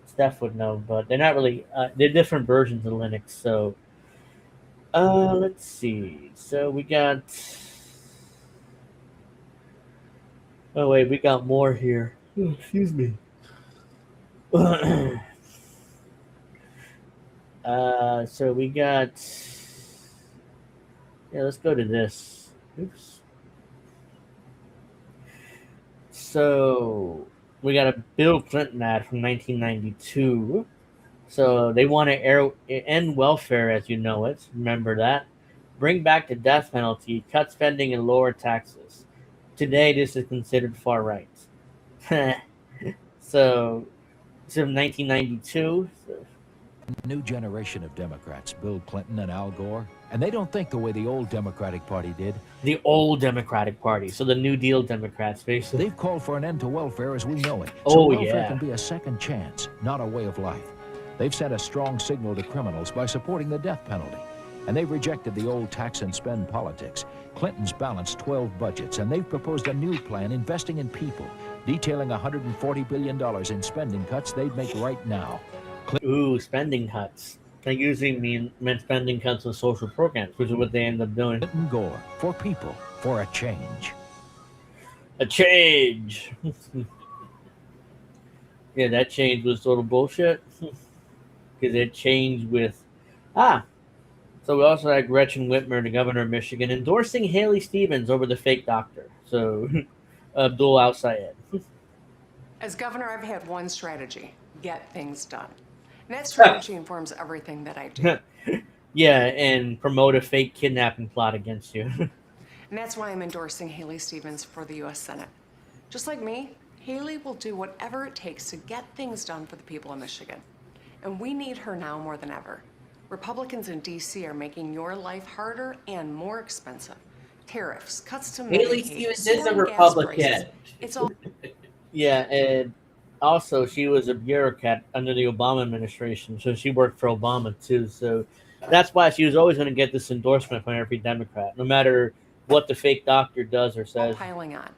S2: Steph would know, but they're not really. They're different versions of Linux. So let's see. So we got. Oh wait, we got more here. Oh, excuse me. So we got. Yeah, let's go to this. Oops. So we got a Bill Clinton ad from 1992. So they want to end welfare as you know it. Remember that. Bring back the death penalty, cut spending, and lower taxes. Today, this is considered far right. So, it's from 1992.
S8: New generation of Democrats, Bill Clinton and Al Gore, and they don't think the way the old Democratic Party did.
S2: The old Democratic Party, so the New Deal Democrats, basically.
S8: They've called for an end to welfare as we know it.
S2: Oh,
S8: so welfare
S2: yeah.
S8: can be a second chance, not a way of life. They've sent a strong signal to criminals by supporting the death penalty. And they've rejected the old tax and spend politics. Clinton's balanced 12 budgets, and they've proposed a new plan investing in people, detailing $140 billion in spending cuts they'd make right now.
S2: Ooh, spending cuts. They usually meant spending cuts on social programs, which is what they end up doing.
S8: Clinton Gore, for people, for a change.
S2: A change! Yeah, that change was total bullshit. Because it changed with... So we also had Gretchen Whitmer, the governor of Michigan, endorsing Haley Stevens over the fake doctor. So, Abdul Al-Sayed.
S9: As governor, I've had one strategy: get things done. And that strategy informs everything that I do.
S2: Yeah, and promote a fake kidnapping plot against you.
S9: And that's why I'm endorsing Haley Stevens for the U.S. Senate. Just like me, Haley will do whatever it takes to get things done for the people of Michigan. And we need her now more than ever. Republicans in D.C. are making your life harder and more expensive. Tariffs, cuts to
S4: Haley
S9: Medicaid,
S4: Stevens is a
S9: soaring gas
S4: Republican.
S9: prices. It's all...
S2: Yeah, and also she was a bureaucrat under the Obama administration, so she worked for Obama too. So that's why she was always going to get this endorsement from every Democrat, no matter what the fake doctor does or says.
S9: Piling on.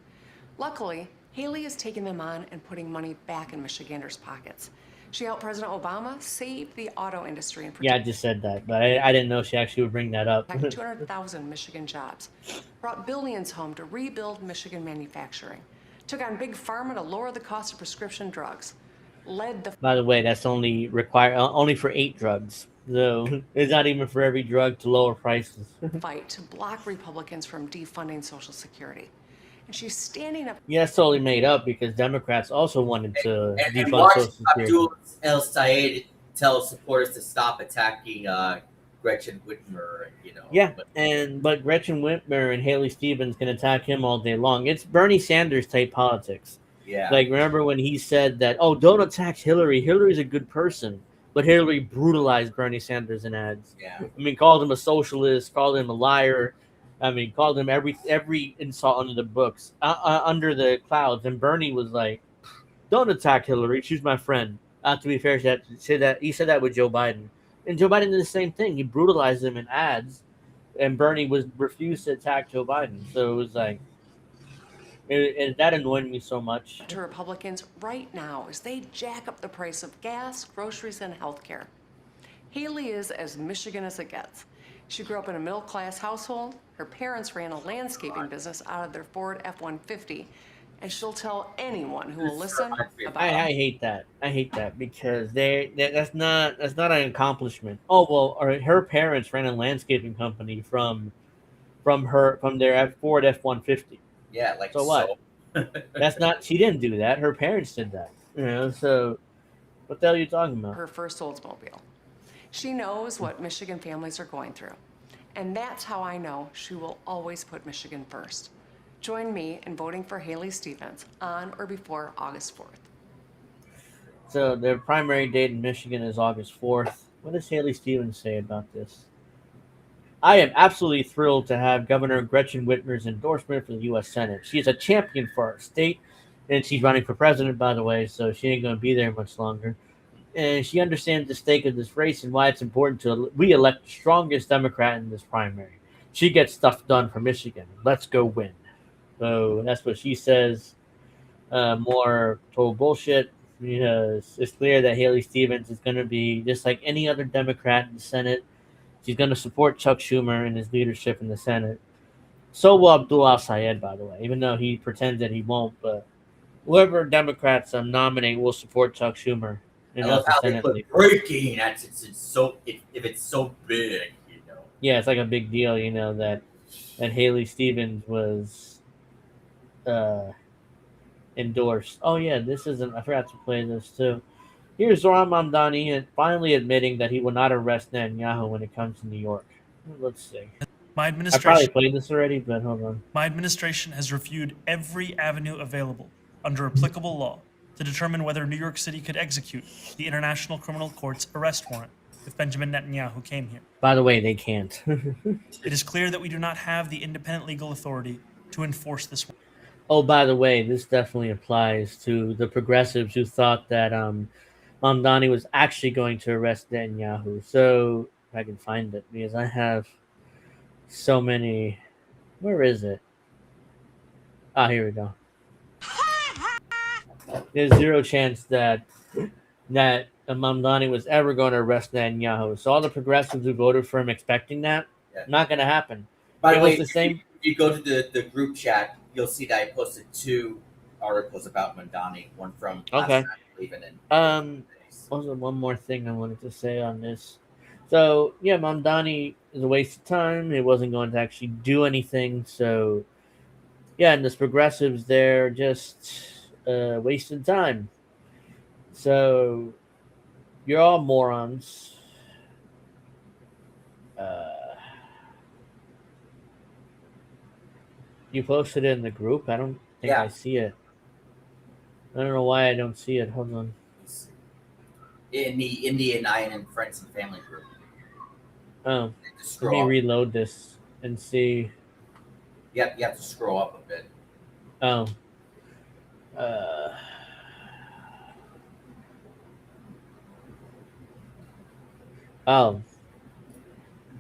S9: Luckily, Haley is taking them on and putting money back in Michiganders' pockets. She helped President Obama save the auto industry and
S2: Yeah, I just said that, but I didn't know she actually would bring that up.
S9: 200,000 Michigan jobs, brought billions home to rebuild Michigan manufacturing, took on big pharma to lower the cost of prescription drugs, led the...
S2: By the way, that's only for 8 drugs. So it's not even for every drug to lower prices.
S9: fight to block Republicans from defunding Social Security. And she's standing up...
S2: Yeah, it's totally made up because Democrats also wanted to defund
S4: watch
S2: Social Security.
S4: Abdul El-Sayed tell supporters to stop attacking Gretchen Whitmer.
S2: Yeah, but Gretchen Whitmer and Haley Stevens can attack him all day long. It's Bernie Sanders type politics.
S4: Yeah.
S2: Like, remember when he said that, don't attack Hillary. Hillary's a good person. But Hillary brutalized Bernie Sanders in ads.
S4: Yeah.
S2: I mean, called him a socialist, called him a liar. I mean, called him every insult under the books, under the clouds. And Bernie was like, don't attack Hillary. She's my friend. To be fair, he said that with Joe Biden. And Joe Biden did the same thing. He brutalized him in ads. And Bernie refused to attack Joe Biden. So it was like, that annoyed me so much.
S9: To Republicans right now as they jack up the price of gas, groceries, and health care. Haley is as Michigan as it gets. She grew up in a middle-class household. Her parents ran a landscaping business out of their Ford F-150. And she'll tell anyone who will listen about
S2: I hate that. I hate that because that's not an accomplishment. Oh well, her parents ran a landscaping company from their Ford F-150.
S4: Yeah,
S2: so what? That's not. She didn't do that. Her parents did that. So what the hell are you talking about?
S9: her first Oldsmobile. She knows what Michigan families are going through. And that's how I know she will always put Michigan first. Join me in voting for Haley Stevens on or before August 4th.
S2: So their primary date in Michigan is August 4th. What does Haley Stevens say about this? I am absolutely thrilled to have Governor Gretchen Whitmer's endorsement for the U.S. Senate. She is a champion for our state, and she's running for president, by the way, so she ain't going to be there much longer. And she understands the stake of this race and why it's important to re-elect the strongest Democrat in this primary. She gets stuff done for Michigan. Let's go win. So that's what she says. More total bullshit. Because it's clear that Haley Stevens is going to be just like any other Democrat in the Senate. She's going to support Chuck Schumer in his leadership in the Senate. So will Abdul al-Sayed, by the way, even though he pretends that he won't. But whoever Democrats nominate will support Chuck Schumer.
S4: I love how they put breaking. If it's so big, you know.
S2: Yeah, it's like a big deal, you know, that Haley Stevens was endorsed. Oh yeah, I forgot to play this too. Here's Zoran Mamdani finally admitting that he will not arrest Netanyahu when it comes to New York. Let's see. I probably played this already, but hold on.
S7: My administration has reviewed every avenue available under applicable law to determine whether New York City could execute the International Criminal Court's arrest warrant if Benjamin Netanyahu came here.
S2: By the way, they can't.
S7: It is clear that we do not have the independent legal authority to enforce this warrant.
S2: Oh, by the way, this definitely applies to the progressives who thought that Mamdani was actually going to arrest Netanyahu. So, if I can find it, because I have so many. Where is it? Ah, here we go. There's zero chance that Mamdani was ever going to arrest Netanyahu. So all the progressives who voted for him expecting that, not going to happen.
S4: By the way,
S2: the same.
S4: If you go to the group chat, you'll see that I posted 2 articles about Mamdani. One from last
S2: Okay.
S4: night,
S2: Also, one more thing I wanted to say on this. So yeah, Mamdani is a waste of time. It wasn't going to actually do anything. So yeah, and this progressives, they're just wasting time. So you're all morons. You posted it in the group. I don't think I see it. I don't know why I don't see it. Hold on.
S4: in the Indian and Friends and Family group.
S2: Oh, let me reload this and see.
S4: You have to scroll up a bit.
S2: Oh.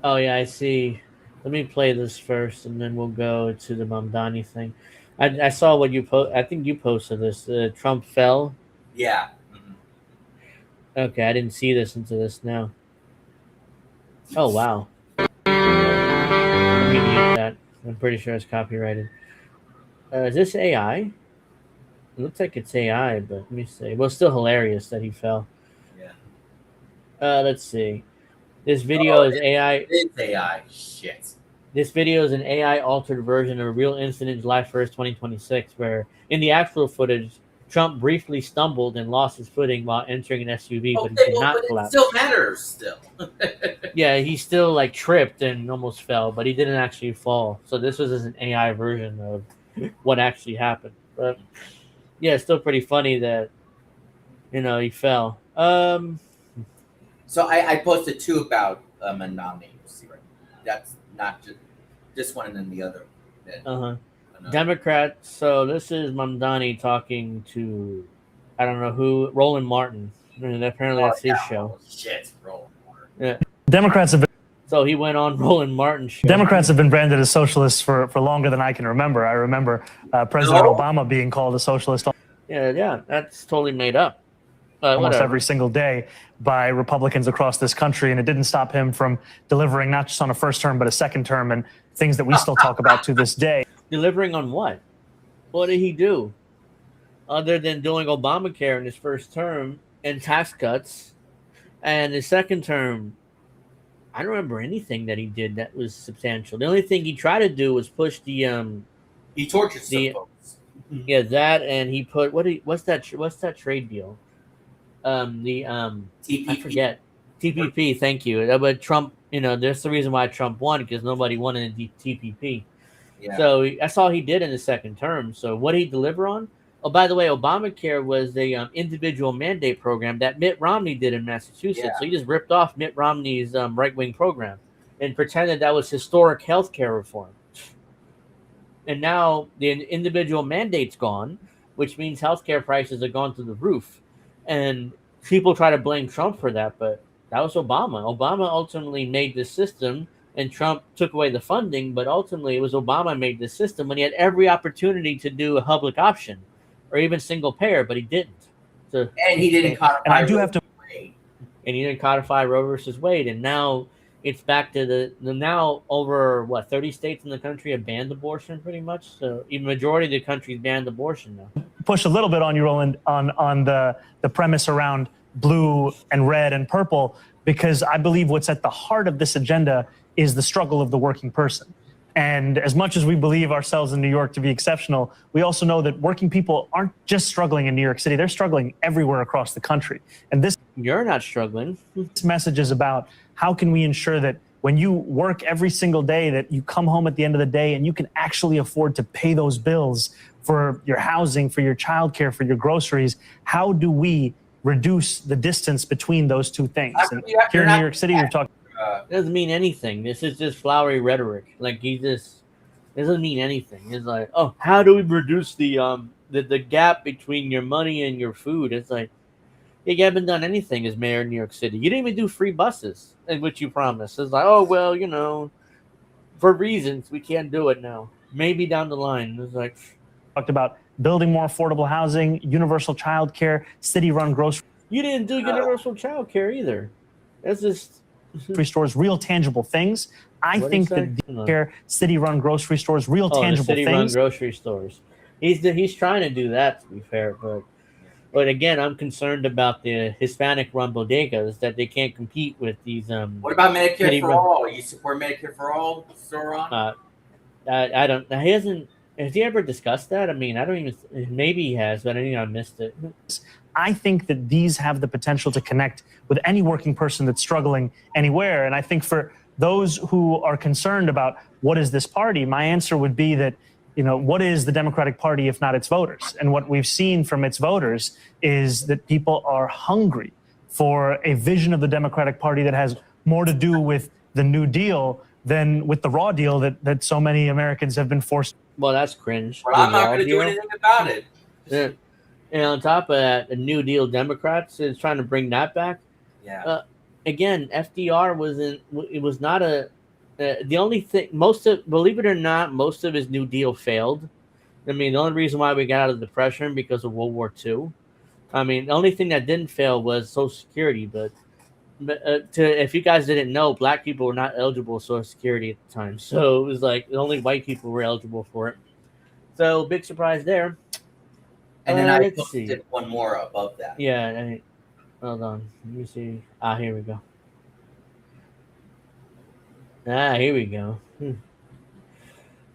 S2: Oh yeah, I see. Let me play this first, and then we'll go to the Mamdani thing. I saw what you post. I think you posted this. Trump fell.
S4: Yeah. Mm-hmm.
S2: Okay, I didn't see this into this now. Oh wow. Let me mute that. I'm pretty sure it's copyrighted. Is this AI? It looks like it's AI, but let me see. Well, it's still hilarious that he fell.
S4: Yeah.
S2: Let's see. This video is AI.
S4: It's AI. Shit.
S2: This video is an AI-altered version of a real incident July 1st, 2026, where in the actual footage, Trump briefly stumbled and lost his footing while entering an SUV, but he did not collapse.
S4: It still matters, still.
S2: Yeah, he still like tripped and almost fell, but he didn't actually fall. So this was an AI version of what actually happened. But yeah, it's still pretty funny that he fell.
S4: So I posted 2 about Mamdani. See, right? That's not just this one and then the other.
S2: Democrat. So this is Mamdani talking to, I don't know who, Roland Martin. And apparently that's his show.
S4: Shit, Roland Martin.
S2: Yeah.
S5: Democrats have been.
S2: So he went on Roland Martin's show.
S5: Democrats have been branded as socialists for longer than I can remember. I remember President Obama being called a socialist.
S2: Yeah, that's totally made up.
S5: Almost every single day by Republicans across this country, and it didn't stop him from delivering not just on a first term but a second term, and things that we still talk about to this day.
S2: Delivering on what? What did he do? Other than doing Obamacare in his first term and tax cuts, and his second term, I don't remember anything that he did that was substantial. The only thing he tried to do was push the
S4: he tortured some folks.
S2: Yeah, that, and he put what's that trade deal? TPP. I forget. TPP, thank you. But Trump, that's the reason why Trump won, because nobody wanted the TPP.
S4: Yeah.
S2: So that's all he did in the second term. So what did he deliver on? Oh, by the way, Obamacare was the individual mandate program that Mitt Romney did in Massachusetts.
S4: Yeah.
S2: So he just ripped off Mitt Romney's right-wing program and pretended that was historic health care reform. And now the individual mandate's gone, which means healthcare prices are gone through the roof. And people try to blame Trump for that, but that was Obama. Obama ultimately made this system, and Trump took away the funding, but ultimately it was Obama made this system when he had every opportunity to do a public option or even single payer, but he didn't. So,
S4: and he didn't codify.
S5: And I do have to.
S2: And he didn't codify Roe versus Wade, and now it's back to the now over 30 states in the country have banned abortion pretty much. So even majority of the country's banned abortion now.
S5: Push a little bit on you, Roland, on the premise around blue and red and purple, because I believe what's at the heart of this agenda is the struggle of the working person. And as much as we believe ourselves in New York to be exceptional, we also know that working people aren't just struggling in New York City, they're struggling everywhere across the country. And this
S2: You're not struggling.
S5: This message is about how can we ensure that when you work every single day, that you come home at the end of the day and you can actually afford to pay those bills for your housing, for your childcare, for your groceries. How do we reduce the distance between those two things? And here in New York City, we're talking.
S2: It doesn't mean anything. This is just flowery rhetoric. Like he just doesn't mean anything. It's like, oh, how do we reduce the gap between your money and your food? It's like, you haven't done anything as mayor of New York City. You didn't even do free buses, which you promised. It's like, oh well, for reasons we can't do it now. Maybe down the line. It's like
S5: talked about building more affordable housing, universal child care, city-run grocery.
S2: You didn't do universal child care either. That's just.
S5: Stores, real tangible things. I think that city-run grocery stores, real tangible
S2: city-run
S5: things.
S2: Grocery stores. He's trying to do that, to be fair, but again, I'm concerned about the Hispanic-run bodegas that they can't compete with these.
S4: What about Medicare for all? You support Medicare for all, Soron?
S2: I don't. He hasn't. Has he ever discussed that? I mean, I don't even. Maybe he has, but I think I missed it.
S5: I think that these have the potential to connect with any working person that's struggling anywhere. And I think for those who are concerned about what is this party, my answer would be that, what is the Democratic Party if not its voters? And what we've seen from its voters is that people are hungry for a vision of the Democratic Party that has more to do with the New Deal than with the Raw Deal that so many Americans have been forced.
S2: Well, that's cringe.
S4: Well, I'm not going to do anything about it.
S2: Yeah. And on top of that, the New Deal Democrats is trying to bring that back.
S4: Yeah.
S2: Again, FDR was not the only thing. Believe it or not, most of his New Deal failed. I mean, the only reason why we got out of the Depression because of World War II. I mean, the only thing that didn't fail was Social Security. But if you guys didn't know, black people were not eligible for Social Security at the time. So it was like only white people were eligible for it. So big surprise there.
S4: And then I posted one more above that.
S2: Yeah. Hold on. Let me see. Here we go. Here we go.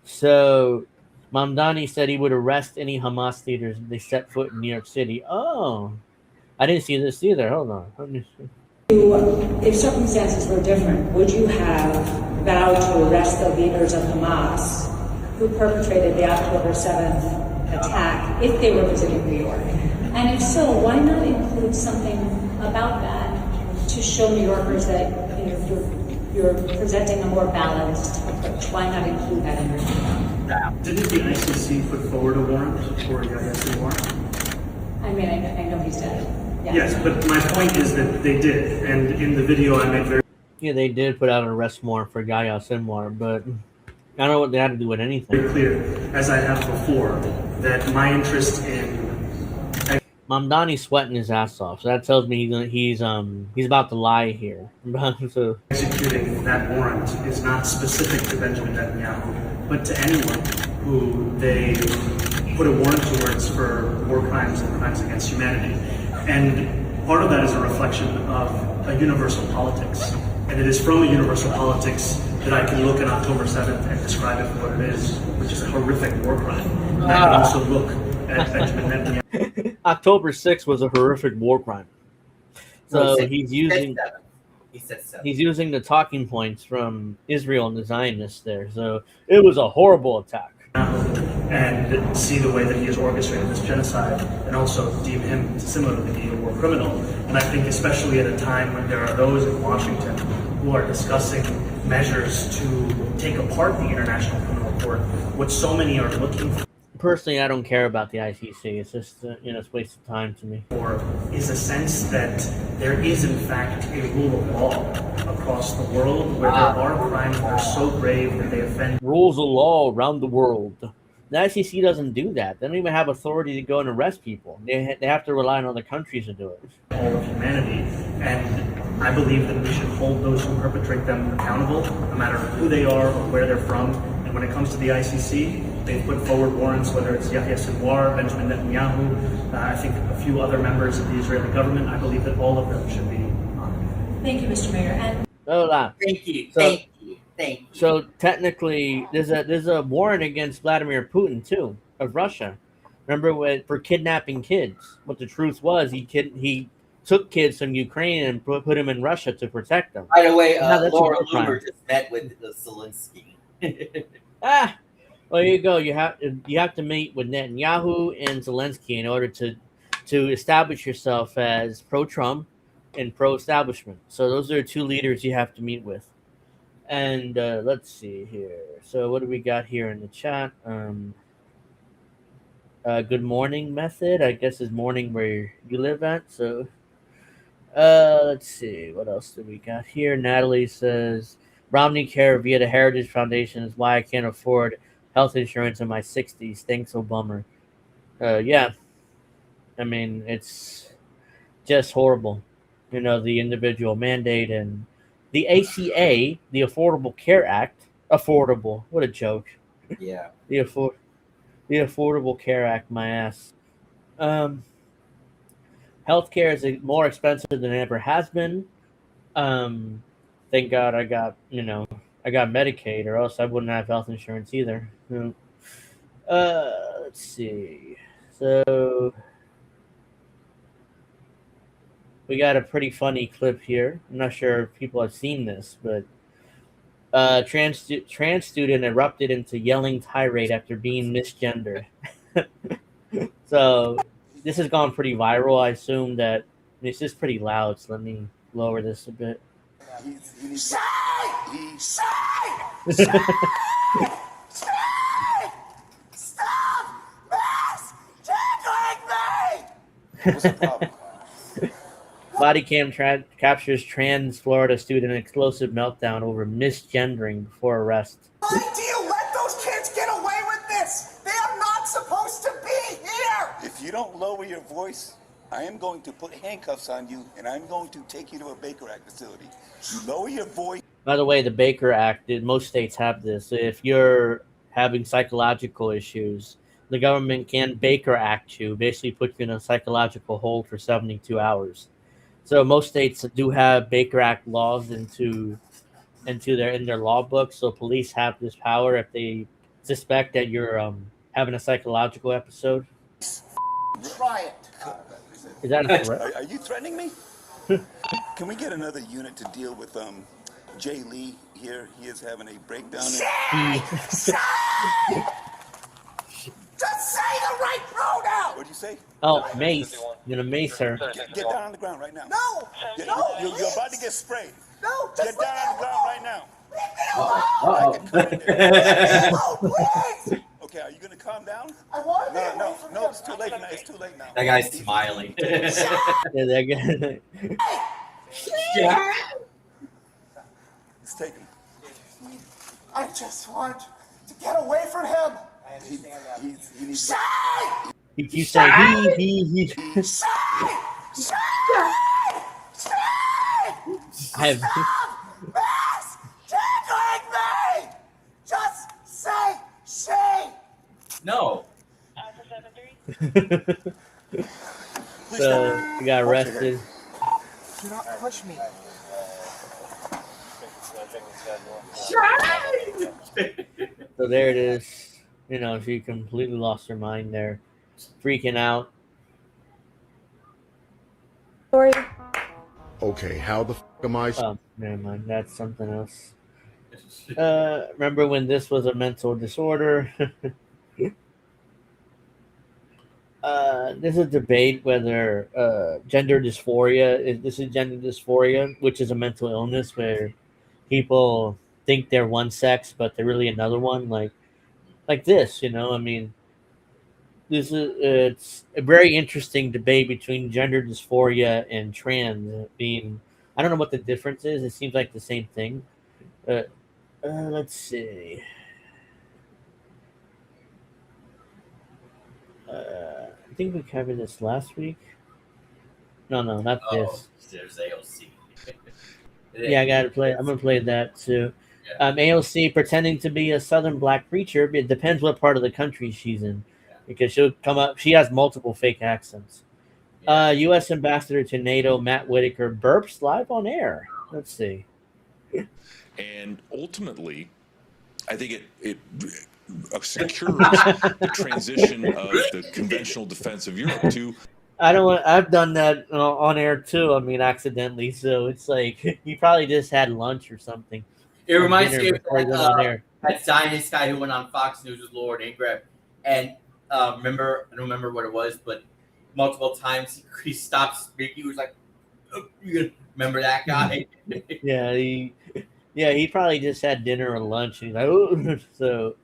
S2: So, Mamdani said he would arrest any Hamas leaders if they set foot in New York City. Oh, I didn't see this either. Hold on. Let me see.
S10: If circumstances were different, would you have vowed to arrest the leaders of Hamas who perpetrated the October 7th attack if they were visiting New York? And if so, why not include something about that to show New Yorkers that you're presenting a more balanced approach? Why not include that in your statement?
S7: Didn't the ICC put forward a warrant for Yahya warrant?
S10: I mean, I know he's dead. Yeah.
S7: Yes, but my point is that they did, and in the video I made very.
S2: Yeah, they did put out an arrest warrant for Yahya Sinwar, but I don't know what they had to do with anything.
S7: Very clear, as I have before, that my interest in.
S2: Mamdani's sweating his ass off, so that tells me he's about to lie here. So
S7: executing that warrant is not specific to Benjamin Netanyahu, but to anyone who they put a warrant towards for war crimes and crimes against humanity. And part of that is a reflection of a universal politics. And it is from a universal politics that I can look at October 7th and describe it for what it is, which is a horrific war crime. And I can also look at Benjamin Netanyahu.
S2: October 6th was a horrific war crime. So he's using.
S4: He said so.
S2: He's using the talking points from Israel and the Zionists there. So it was a horrible attack.
S7: And see the way that he has orchestrated this genocide, and also deem him similarly to be a war criminal. And I think especially at a time when there are those in Washington who are discussing measures to take apart the International Criminal Court, what so many are looking
S2: Personally, I don't care about the ICC. It's just, it's a waste of time to me.
S7: for is a sense that there is in fact a rule of law across the world where there are crimes that are so grave that they offend
S2: Rules of law around the world. The ICC doesn't do that. They don't even have authority to go and arrest people. They have to rely on other countries to do it.
S7: all of humanity. And I believe that we should hold those who perpetrate them accountable, no matter who they are or where they're from. And when it comes to the ICC, they've put forward warrants, whether it's Yahya Sinwar, Benjamin Netanyahu, I think a few other members of the Israeli government. I believe that all of them should be honored.
S10: Thank you, Mr. Mayor. And
S4: Thank you. Thank you.
S2: So technically, there's a warrant against Vladimir Putin too, of Russia. Remember for kidnapping kids? What the truth was, he took kids from Ukraine and put them in Russia to protect them.
S4: By the way,
S2: That's a
S4: Laura
S2: war crime.
S4: Loomer just met with Zelensky.
S2: Well, here you go. You have to meet with Netanyahu and Zelensky in order to establish yourself as pro-Trump and pro-establishment. So those are two leaders you have to meet with. And let's see here. So what do we got here in the chat? Good morning method, I guess, is morning where you live at. So let's see. What else do we got here? Natalie says, Romney Care via the Heritage Foundation is why I can't afford health insurance in my 60s. Thanks, so bummer. Yeah. I mean, it's just horrible. The individual mandate and the ACA, the Affordable Care Act. Affordable. What a joke.
S4: Yeah.
S2: The Affordable Care Act, my ass. Healthcare is more expensive than it ever has been. Thank God I got Medicaid, or else I wouldn't have health insurance either. Let's see. So we got a pretty funny clip here. I'm not sure if people have seen this, but trans student erupted into yelling tirade after being misgendered. So this has gone pretty viral. I assume that it's just pretty loud, so let me lower this a bit.
S11: What's the problem?
S2: Body cam captures trans Florida student in explosive meltdown over misgendering before arrest.
S11: Why do you let those kids get away with this? They are not supposed to be here! If you don't lower your voice, I am going to put handcuffs on you and I'm going to take you to a Baker Act facility. You lower your voice.
S2: By the way, the Baker Act, most states have this. If you're having psychological issues, the government can Baker Act you, basically put you in a psychological hold for 72 hours. So most states do have Baker Act laws in their law book. So police have this power if they suspect that you're having a psychological episode.
S11: Try it.
S2: Is that a threat?
S11: Are you threatening me? Can we get another unit to deal with Jay Lee here? He is having a breakdown. Just say the right pronoun! What'd you say?
S2: Oh, mace. You're gonna mace her.
S11: Get down on the ground right now. No! You're about to get sprayed. No! Get down on the ground right now. Leave me alone! Please! Okay, are you gonna calm down? I want to No, it's too late now. It's too late now.
S4: That guy's smiling.
S2: Yeah,
S11: Let's take him. I just want to get away from him. I understand that. He needs
S2: You say he. I have.
S11: Tickling me! Just say she!
S4: No.
S2: So he got arrested.
S11: Do not push me.
S2: So there it is. She completely lost her mind there, freaking out.
S12: Okay, how the f am I?
S2: Never mind. That's something else. Remember when this was a mental disorder? There's a debate whether gender dysphoria is gender dysphoria, which is a mental illness where people think they're one sex but they're really another one. Like this, I mean, it's a very interesting debate between gender dysphoria and trans being. I don't know what the difference is. It seems like the same thing. Let's see. I think we covered this last week. No, not this.
S4: There's AOC.
S2: Yeah, I gotta play. I'm gonna play that too. AOC pretending to be a Southern black preacher. It depends what part of the country she's in, because she'll come up. She has multiple fake accents. U.S. Ambassador to NATO Matt Whitaker burps live on air. Let's see.
S12: And ultimately, I think it secures the transition of the conventional defense of Europe to.
S2: I've done that on air too. I mean, accidentally. So it's like he probably just had lunch or something.
S4: It reminds me of that Zionist guy who went on Fox News with Lord Ingram, and I don't remember what it was, but multiple times he stopped speaking. He was like, oh, "You remember that guy?"
S2: He probably just had dinner or lunch. And he's like, oh. So,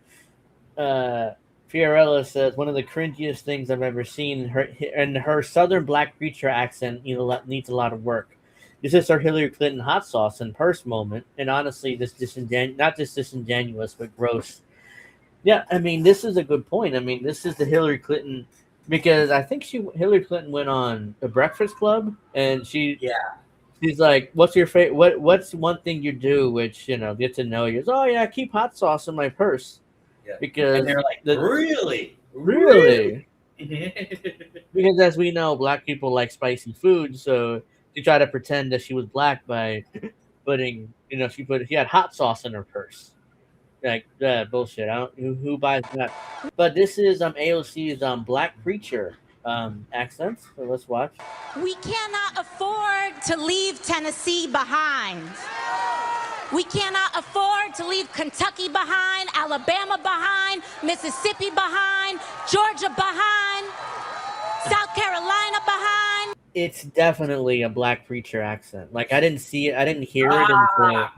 S2: Fiorella says one of the cringiest things I've ever seen. Her Southern black preacher accent needs a lot of work. This is her Hillary Clinton hot sauce and purse moment, and honestly, this not just disingenuous but gross. Yeah, I mean, this is a good point. I mean, this is the Hillary Clinton, because I think Hillary Clinton went on the Breakfast Club, and she's like, "What's your favorite? What's one thing you do which get to know you?" Oh yeah, I keep hot sauce in my purse. Yeah. Because
S4: and they're like, really?
S2: Because as we know, black people like spicy food, so she tried to pretend that she was black by putting, she had hot sauce in her purse. Like that bullshit. I don't who buys that. But this is AOC's black preacher accent. So let's watch.
S13: We cannot afford to leave Tennessee behind. We cannot afford to leave Kentucky behind, Alabama behind, Mississippi behind, Georgia behind, South Carolina behind.
S2: It's definitely a black preacher accent. Like I didn't see it, I didn't hear it until.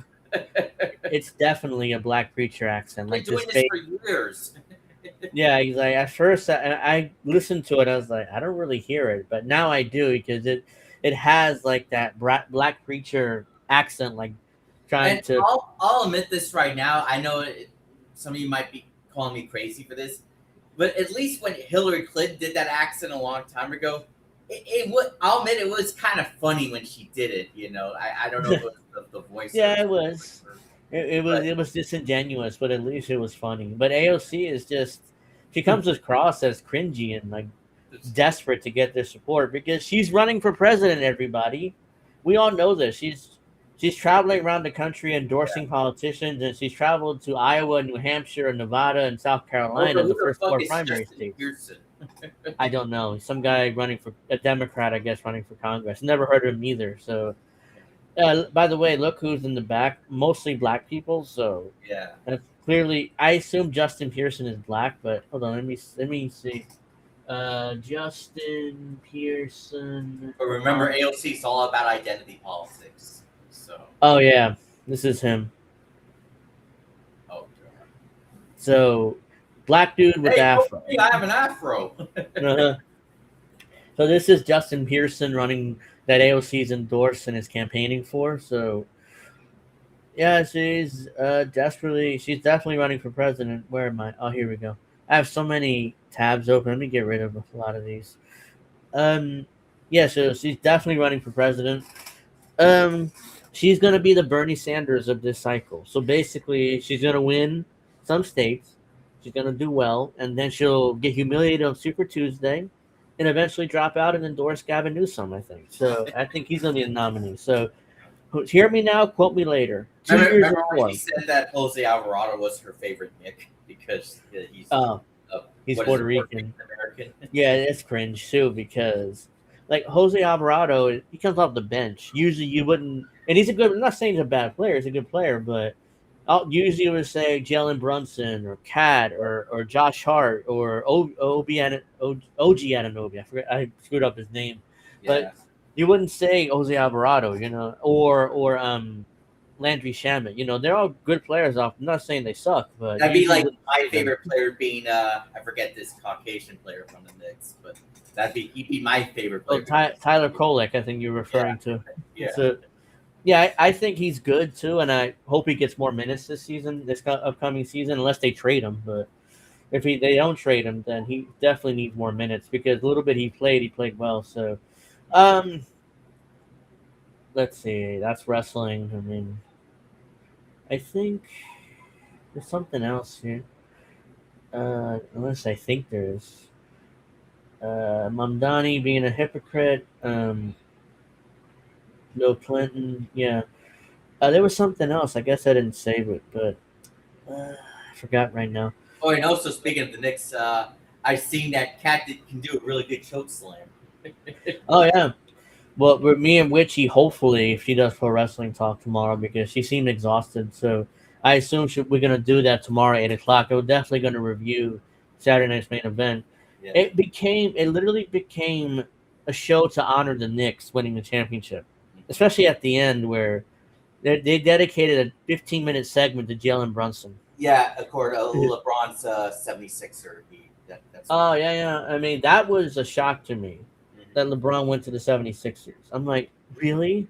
S2: It's definitely a black preacher accent. Like
S4: doing this for years.
S2: Yeah, he's like at first I listened to it. I was like, I don't really hear it, but now I do because it has like that black preacher accent, like trying to.
S4: I'll admit this right now. I know some of you might be calling me crazy for this, but at least when Hillary Clinton did that accent a long time ago, I'll admit it was kind of funny when she did it. I don't know if it was the voice.
S2: Yeah, it was. It was disingenuous, but at least it was funny. But AOC is just, she comes across as cringy and like desperate to get their support because she's running for president. Everybody, we all know this. She's traveling around the country endorsing politicians, and she's traveled to Iowa, New Hampshire, and Nevada, and South Carolina, the first 4 primary states. I don't know. Some guy running for a Democrat, I guess, running for Congress. Never heard of him either. So, by the way, look who's in the back. Mostly black people. So
S4: yeah,
S2: that's clearly. I assume Justin Pearson is black, but hold on. Let me see. Justin Pearson.
S4: But remember, AOC is all about identity politics. So.
S2: Oh yeah, this is him.
S4: Oh. God.
S2: So. Black dude with afro.
S4: I have an afro.
S2: Uh-huh. So this is Justin Pearson running that AOC's endorsed and is campaigning for. So yeah, she's definitely running for president. Where am I? Oh, here we go. I have so many tabs open. Let me get rid of a lot of these. Yeah, so she's definitely running for president. She's gonna be the Bernie Sanders of this cycle. So basically, she's gonna win some states. She's going to do well, and then she'll get humiliated on Super Tuesday and eventually drop out and endorse Gavin Newsom, I think. So I think he's going to be the nominee. So hear me now, quote me later.
S4: Remember when she said that Jose Alvarado was her favorite Nick because he's
S2: Puerto Rican. American. Yeah, it's cringe, too, because like Jose Alvarado, he comes off the bench. Usually you wouldn't and he's a good. I'm not saying he's a bad player. He's a good player, but I'll usually would say Jalen Brunson or Cat or Josh Hart or OG Ananobi. I forget. I screwed up his name,
S4: Yeah.
S2: but you wouldn't say Jose Alvarado, or Landry Shamet. They're all good players. I'm not saying they suck, but
S4: That'd be
S2: usually
S4: like
S2: wouldn't
S4: my
S2: say them.
S4: favorite player being I forget this Caucasian player from the Knicks, but he'd be my favorite
S2: Oh,
S4: player.
S2: Tyler Kolek, I think you're referring to.
S4: Yeah.
S2: So, yeah, I think he's good too, and I hope he gets more minutes this season, this upcoming season, unless they trade him. But if they don't trade him, then he definitely needs more minutes because a little bit he played well. So, let's see, that's wrestling. I mean, I think there's something else here. Unless I think there's Mamdani being a hypocrite. No Clinton, yeah. There was something else. I guess I didn't save it, but I forgot right now.
S4: Oh, and also speaking of the Knicks, I've seen that Cat can do a really good choke slam.
S2: Oh yeah. Well, with me and Witchy, hopefully, if she does pro wrestling talk tomorrow, because she seemed exhausted. So I assume we're gonna do that tomorrow at 8:00. We're definitely gonna review Saturday night's main event.
S4: Yeah.
S2: It literally became a show to honor the Knicks winning the championship, especially at the end where they dedicated a 15-minute segment to Jalen Brunson.
S4: Yeah, of course, LeBron's 76er. That's
S2: Oh, yeah. I mean, that was a shock to me that LeBron went to the 76ers. I'm like, really?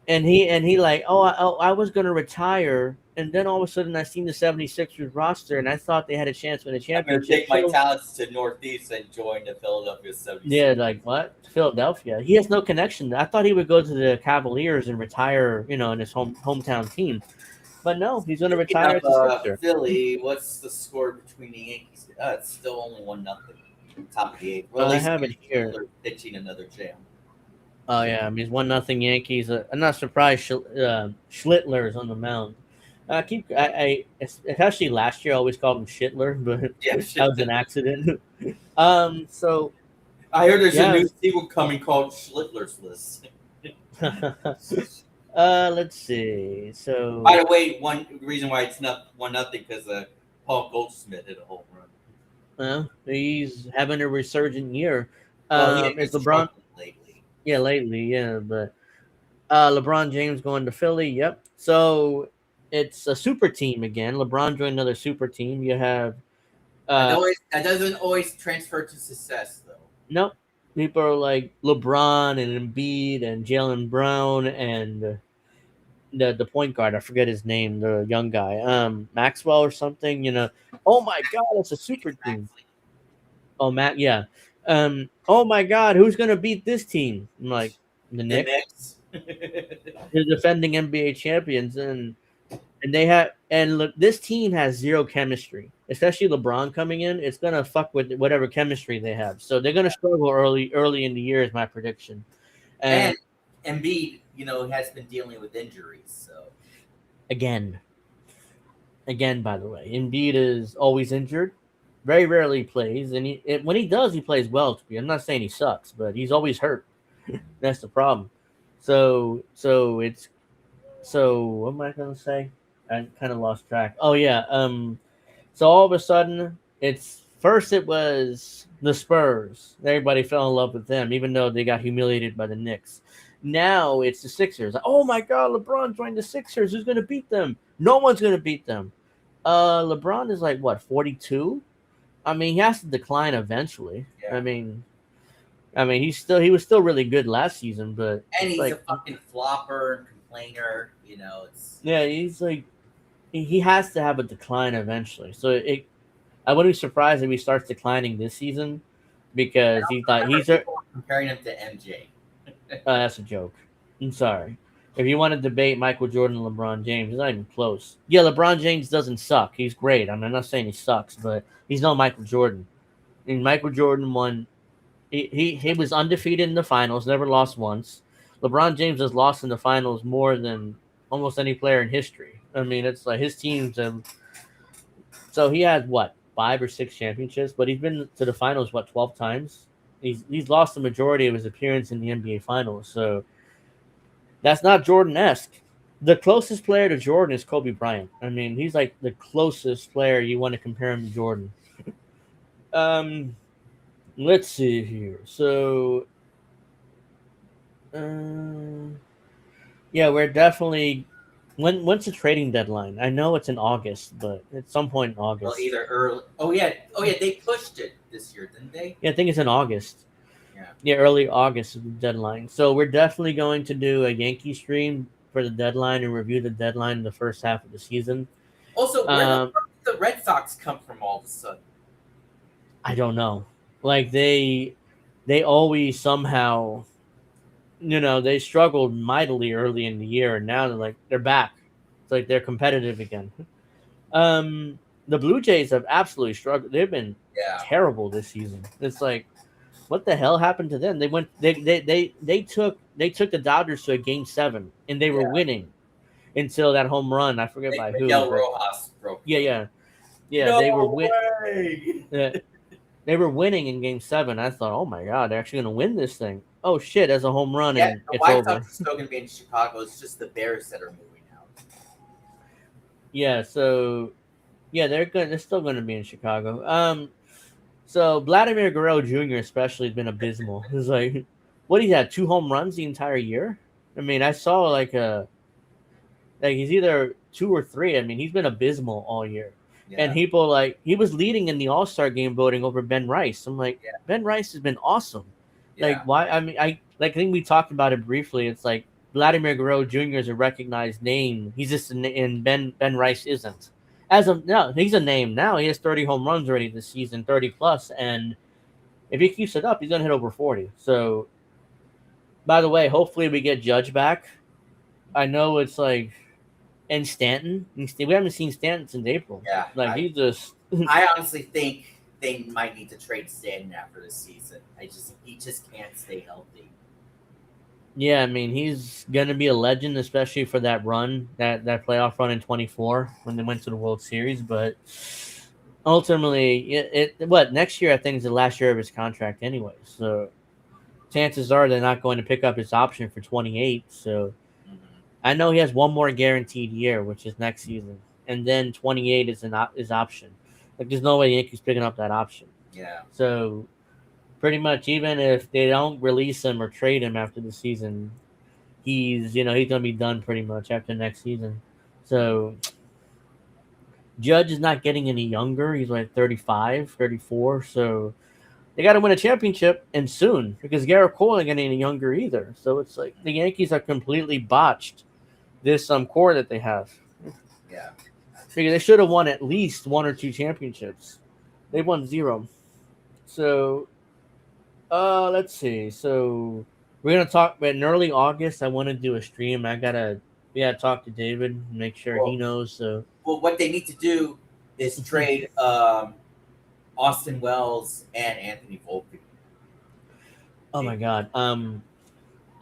S2: And he like, I was going to retire. And then all of a sudden I seen the 76ers roster and I thought they had a chance to win a
S4: I'm going to
S2: championship.
S4: take my talents to Northeast and join the Philadelphia 76ers.
S2: Yeah, like what? Philadelphia. He has no connection. I thought he would go to the Cavaliers and retire, in his hometown team. But no, he's going to retire as a Sixer.
S4: Philly, what's the score between the Yankees? It's still only 1-0. Top of the eighth. Well,
S2: I have it here.
S4: They're pitching another jam.
S2: Oh yeah, I mean it's 1-0 Yankees. I'm not surprised. Schlittler is on the mound. Especially last year I always called him Shittler, but that was an accident. So
S4: I heard there's a new sequel coming called Schlittler's List.
S2: Let's see. So
S4: by the way, one reason why it's not 1-0 because Paul Goldschmidt hit a home run.
S2: Well, he's having a resurgent year.
S4: Is
S2: LeBron
S4: lately?
S2: Yeah, lately, yeah. But LeBron James going to Philly. Yep. So it's a super team again. LeBron joined another super team. You have
S4: that doesn't always transfer to success, though.
S2: Nope. People are like LeBron and Embiid and Jaylen Brown and the point guard. I forget his name. The young guy, Maxwell or something. Oh my God, it's a super team. Oh, Matt, yeah. Oh my God, who's gonna beat this team? I'm like the Knicks. They're defending NBA champions, and look, this team has zero chemistry. Especially LeBron coming in, it's gonna fuck with whatever chemistry they have. So they're gonna struggle early in the year, is my prediction.
S4: And Embiid, has been dealing with injuries. So
S2: again, by the way, Embiid is always injured. Very rarely plays, and when he does, he plays well. I'm not saying he sucks, but he's always hurt. That's the problem. So what am I gonna say? I kind of lost track. Oh yeah. So all of a sudden, it was the Spurs. Everybody fell in love with them, even though they got humiliated by the Knicks. Now it's the Sixers. Oh my God, LeBron joined the Sixers. Who's gonna beat them? No one's gonna beat them. LeBron is like what, 42? I mean, he has to decline eventually. Yeah. I mean, he was still really good last season, but
S4: he's a fucking flopper and complainer.
S2: He's like he has to have a decline eventually. So I wouldn't be surprised if he starts declining this season because he's
S4: comparing him to MJ.
S2: That's a joke. I'm sorry. If you want to debate Michael Jordan and LeBron James, it's not even close. Yeah, LeBron James doesn't suck. He's great. I'm not saying he sucks, but he's no Michael Jordan. And Michael Jordan won. He was undefeated in the finals, never lost once. LeBron James has lost in the finals more than almost any player in history. I mean, it's like his teams. So he has what, 5 or 6 championships, but he's been to the finals 12 times. He's lost the majority of his appearance in the NBA finals. So That's not Jordan-esque. The closest player to Jordan is Kobe Bryant. I mean, he's like the closest player you want to compare him to Jordan. Let's see here. So, yeah, we're definitely. When's the trading deadline? I know it's in August, but at some point in August.
S4: Well, either early. Oh yeah, they pushed it this year, didn't they?
S2: Yeah, I think it's in August.
S4: Yeah,
S2: early August is the deadline. So we're definitely going to do a Yankee stream for the deadline and review the deadline in the first half of the season.
S4: Also, where the fuck did the Red Sox come from all of a sudden?
S2: I don't know. Like they always somehow, they struggled mightily early in the year, and now they're back. It's like they're competitive again. The Blue Jays have absolutely struggled. They've been terrible this season. It's like, what the hell happened to them? They took the Dodgers to a game 7, and they were winning until that home run. I forget by who.
S4: Miguel Rojas broke.
S2: Yeah.
S4: No
S2: They were
S4: way.
S2: They were winning in game 7. I thought, oh my god, they're actually going to win this thing. Oh shit, as a home run, and
S4: the
S2: it's
S4: White
S2: over.
S4: Sox are still going to be in Chicago. It's just the Bears that are moving out.
S2: Yeah, so they're good. They're still going to be in Chicago. So Vladimir Guerrero Jr. especially has been abysmal. He's like, what, he had 2 home runs the entire year? I mean, I saw like he's either 2 or 3. I mean, he's been abysmal all year. Yeah. And people he was leading in the All-Star game voting over Ben Rice. I'm like, Ben Rice has been awesome. Yeah. Like, why? I mean, I think we talked about it briefly. It's like Vladimir Guerrero Jr. is a recognized name. He's just and Ben Rice isn't. No, he's a name now. He has 30 home runs already this season, 30 plus, and if he keeps it up, he's gonna hit over 40. So, by the way, hopefully we get Judge back. I know it's like, and Stanton. We haven't seen Stanton since April.
S4: Yeah,
S2: he just.
S4: I honestly think they might need to trade Stanton after this season. He just can't stay healthy.
S2: Yeah, I mean, he's going to be a legend, especially for that run, that playoff run in 24 when they went to the World Series. But ultimately, next year I think is the last year of his contract anyway. So chances are they're not going to pick up his option for 28. So I know he has one more guaranteed year, which is next season. And then 28 is his option. Like, there's no way the Yankees picking up that option.
S4: Yeah.
S2: So pretty much, even if they don't release him or trade him after the season, he's going to be done pretty much after next season. So Judge is not getting any younger. He's like 35, 34. So they got to win a championship, and soon, because Garrett Cole ain't getting any younger either. So it's like the Yankees are completely botched this core that they have.
S4: Yeah.
S2: Figure they should have won at least 1 or 2 championships. They won 0. So let's see. So we're gonna talk. But in early August, I want to do a stream. I gotta talk to David, make sure he knows. So
S4: what they need to do is trade Austin Wells and Anthony Volpe.
S2: Oh my God.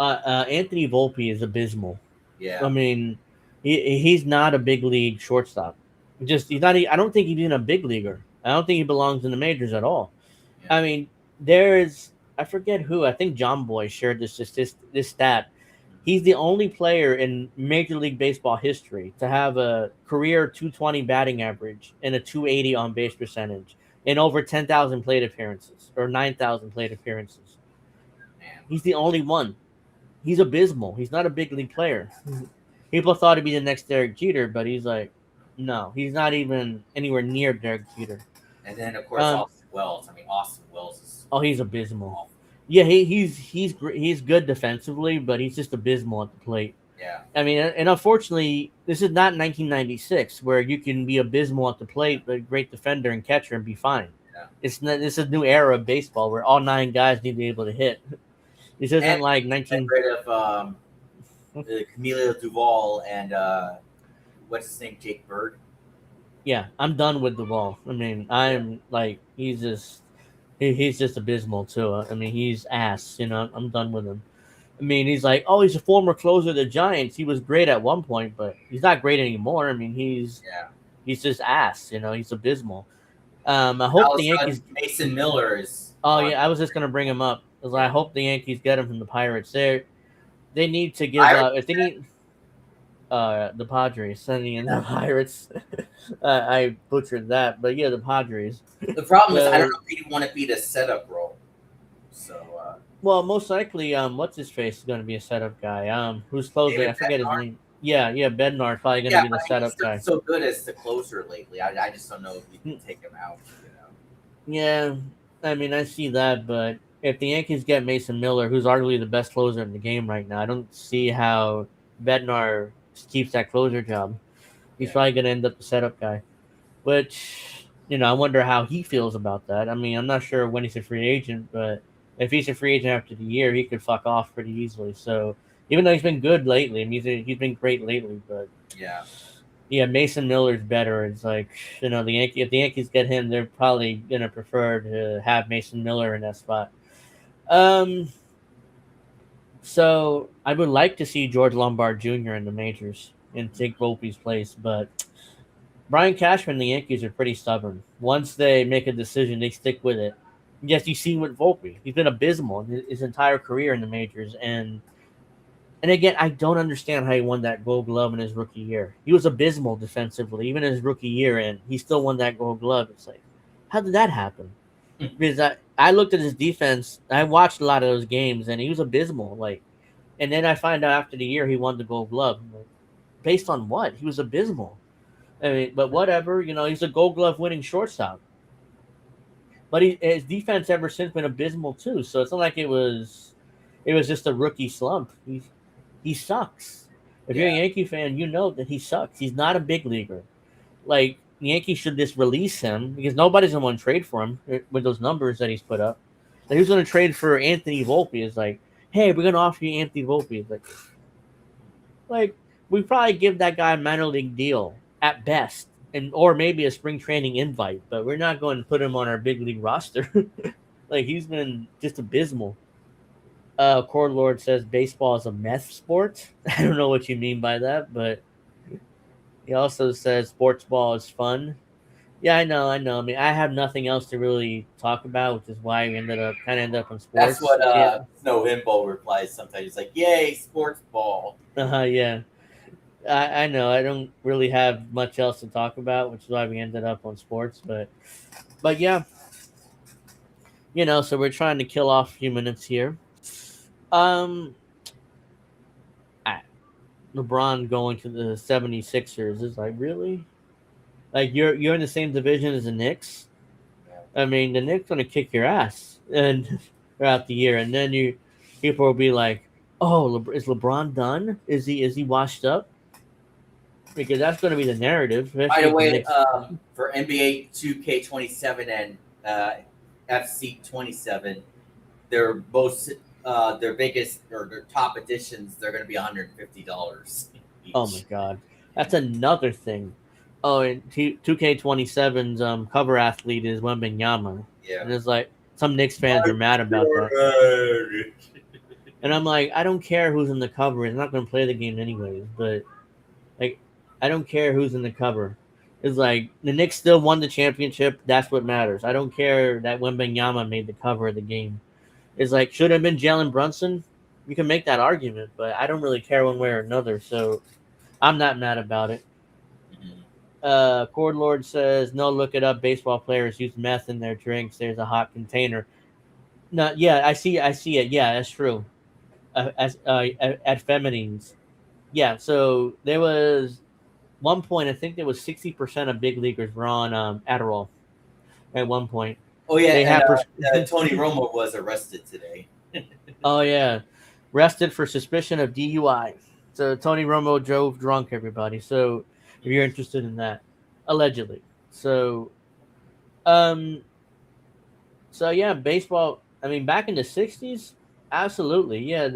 S2: Anthony Volpe is abysmal.
S4: Yeah.
S2: I mean, he's not a big league shortstop. He's not. I don't think he's even a big leaguer. I don't think he belongs in the majors at all. Yeah. I mean, I forget who. I think John Boy shared this stat. He's the only player in Major League Baseball history to have a career 220 batting average and a 280 on base percentage in over 10,000 plate appearances or 9,000 plate appearances.
S4: Man.
S2: He's the only one. He's abysmal. He's not a big league player. People thought he'd be the next Derek Jeter, but he's like, no, he's not even anywhere near Derek Jeter.
S4: And then, of course, Austin Wells. I mean, Austin Wells is...
S2: Oh, he's abysmal. Yeah, he's good defensively, but he's just abysmal at the plate.
S4: Yeah.
S2: I mean, and unfortunately, this is not 1996 where you can be abysmal at the plate, but great defender and catcher and be fine.
S4: Yeah.
S2: This is a new era of baseball where all 9 guys need to be able to hit. This isn't like 19.
S4: Rid of Camilo Duvall and what's his name, Jake Bird.
S2: Yeah, I'm done with Duvall. I mean, I'm like he's just abysmal too. I mean, he's ass. I'm done with him. I mean, he's like, oh, he's a former closer of the Giants. He was great at one point, but he's not great anymore. I mean, he's just ass. He's abysmal. I hope the Yankees.
S4: Mason Miller is.
S2: Oh yeah, I was just gonna bring him up. I hope the Yankees get him from the Pirates. They need to give up. If they need the Padres sending in the Pirates. I butchered that, but yeah, the Padres.
S4: The problem is I don't know if he want to be the setup role. So
S2: well, most likely, what's his face is going to be a setup guy. Who's closing?
S4: David
S2: I forget
S4: Bednar?
S2: his name. Yeah, Bednar probably going to be the setup
S4: he's
S2: guy.
S4: so good as the closer lately. I just don't know if you can take him out.
S2: Yeah, I mean, I see that, but if the Yankees get Mason Miller, who's arguably the best closer in the game right now, I don't see how Bednar keeps that closer job. He's probably going to end up the setup guy, which, I wonder how he feels about that. I mean, I'm not sure when he's a free agent, but if he's a free agent after the year, he could fuck off pretty easily. So even though he's been good lately, I mean, he's been great lately, but yeah, Mason Miller's better. It's like, if the Yankees get him, they're probably gonna prefer to have Mason Miller in that spot. So I would like to see George Lombard Jr. in the majors and take Volpe's place, but Brian Cashman and the Yankees are pretty stubborn. Once they make a decision, they stick with it. Yes, you see with Volpe, he's been abysmal his entire career in the majors, and again, I don't understand how he won that Gold Glove in his rookie year. He was abysmal defensively, even in his rookie year, and he still won that Gold Glove. It's like, how did that happen? Because I looked at his defense, I watched a lot of those games, and he was abysmal. And then I find out after the year he won the Gold Glove. Based on what? He was abysmal. I mean, but whatever, he's a Gold Glove winning shortstop. But his defense ever since been abysmal too. So it's not like it was just a rookie slump. He sucks. If you're a Yankee fan, you know that he sucks. He's not a big leaguer. Like, the Yankees should just release him because nobody's going to want to trade for him with those numbers that he's put up. Like, who's going to trade for Anthony Volpe? It's like, hey, we're going to offer you Anthony Volpe. It's like we probably give that guy a minor league deal at best, or maybe a spring training invite, but we're not going to put him on our big league roster. Like, he's been just abysmal. Cord Lord says baseball is a meth sport. I don't know what you mean by that, but he also says sports ball is fun. Yeah, I know. I mean, I have nothing else to really talk about, which is why we ended up on sports.
S4: That's what Snow Himbo replies sometimes. He's like, "Yay, sports ball."
S2: Yeah. I know. I don't really have much else to talk about, which is why we ended up on sports. But yeah, so we're trying to kill off a few minutes here. LeBron going to the 76ers is like, really? Like, you're in the same division as the Knicks? I mean, the Knicks going to kick your ass and throughout the year, and then people will be like, "Oh, is LeBron done? Is he washed up?" Because that's going to be the narrative.
S4: By the way, for NBA 2K27 and FC 27, they're both their biggest or their top editions. They're going to be $150 each.
S2: Oh my god, that's another thing. Oh, and 2K27's cover athlete is Wembanyama.
S4: Yeah,
S2: and it's like some Knicks fans are mad about that. And I'm like, I don't care who's in the cover. He's not going to play the game anyways. But like, I don't care who's in the cover. It's like the Knicks still won the championship. That's what matters. I don't care that Wembanyama made the cover of the game. It's like, should have been Jalen Brunson. You can make that argument, but I don't really care one way or another. So I'm not mad about it. Cord Lord says, no, look it up. Baseball players use meth in their drinks. There's a hot container. No, yeah, I see it. Yeah, that's true. At Feminines. Yeah, so there was one point, I think there was 60% of big leaguers were on Adderall at one point.
S4: Oh, yeah, Tony Romo was arrested today.
S2: Oh, yeah. Arrested for suspicion of DUI. So Tony Romo drove drunk, everybody. So if you're interested in that, allegedly. So yeah, baseball, I mean, back in the 60s, absolutely. Yeah,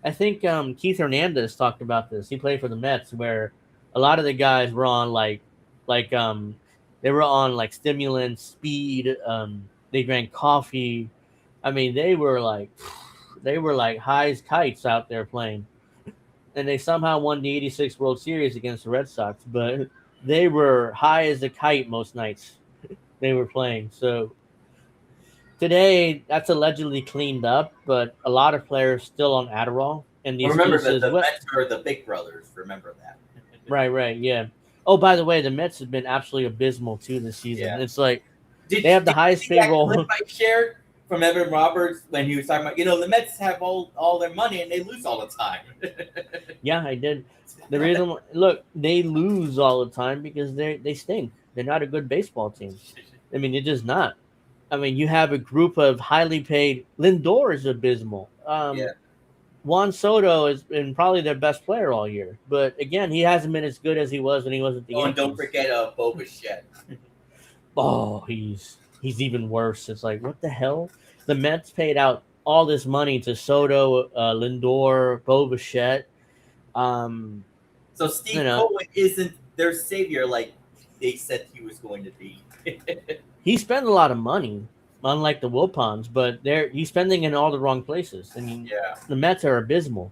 S2: I think Keith Hernandez talked about this. He played for the Mets, where a lot of the guys were on they were on like stimulants, speed. They drank coffee. I mean, they were like high as kites out there playing. And they somehow won the 86 World Series against the Red Sox, but they were high as a kite most nights they were playing. So today, that's allegedly cleaned up, but a lot of players still on Adderall. And the
S4: Remember
S2: excuse
S4: that
S2: is,
S4: the Mets are the big brothers. Remember that.
S2: right, yeah. Oh, by the way, the Mets have been absolutely abysmal too this season.
S4: Yeah.
S2: It's like
S4: Did
S2: they have the
S4: you
S2: highest
S4: see that
S2: payroll.
S4: clip I shared from Evan Roberts when he was talking about, the Mets have all their money and they lose all the time.
S2: Yeah, I did. The reason, look, they lose all the time because they stink. They're not a good baseball team. I mean, they're just not. I mean, you have a group of highly paid. Lindor is abysmal.
S4: Yeah.
S2: Juan Soto has been probably their best player all year, but again, he hasn't been as good as he was when he was at the
S4: Oh, and
S2: Yankees.
S4: don't forget Bo Bichette.
S2: Oh, he's even worse. It's like, what the hell? The Mets paid out all this money to Soto, Lindor, Bo Bichette.
S4: So Steve Cohen isn't their savior like they said he was going to be.
S2: He spent a lot of money, unlike the Wilpons, but he's spending in all the wrong places. I mean, the Mets are abysmal.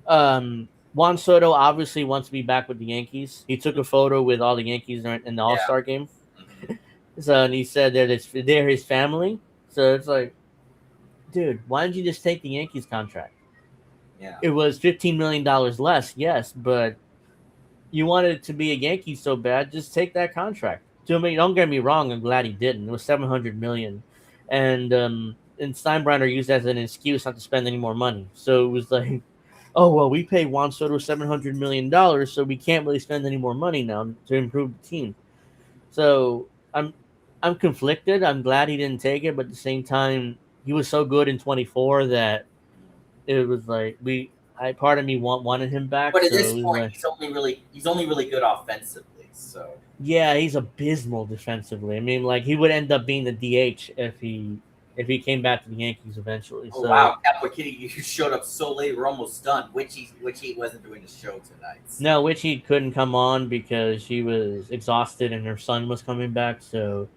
S2: Juan Soto obviously wants to be back with the Yankees. He took a photo with all the Yankees in the All-Star game. So, and he said that they're his family. So it's like, dude, why didn't you just take the Yankees contract?
S4: Yeah.
S2: It was $15 million less, yes, but you wanted to be a Yankee so bad, just take that contract. Don't get me wrong, I'm glad he didn't. It was $700 million. And Steinbrenner used that as an excuse not to spend any more money. So it was like, oh, well, we paid Juan Soto $700 million, so we can't really spend any more money now to improve the team. So I'm conflicted. I'm glad he didn't take it, but at the same time, he was so good in 24 that it was like part of me wanted him back.
S4: But at
S2: so
S4: this point,
S2: like,
S4: he's only really good offensively. So
S2: yeah, he's abysmal defensively. I mean, like he would end up being the DH if he came back to the Yankees eventually.
S4: Oh
S2: so,
S4: wow, Cowboy Kitty, you showed up so late. We're almost done. Witchy wasn't doing the show tonight.
S2: No, Witchy couldn't come on because she was exhausted and her son was coming back. So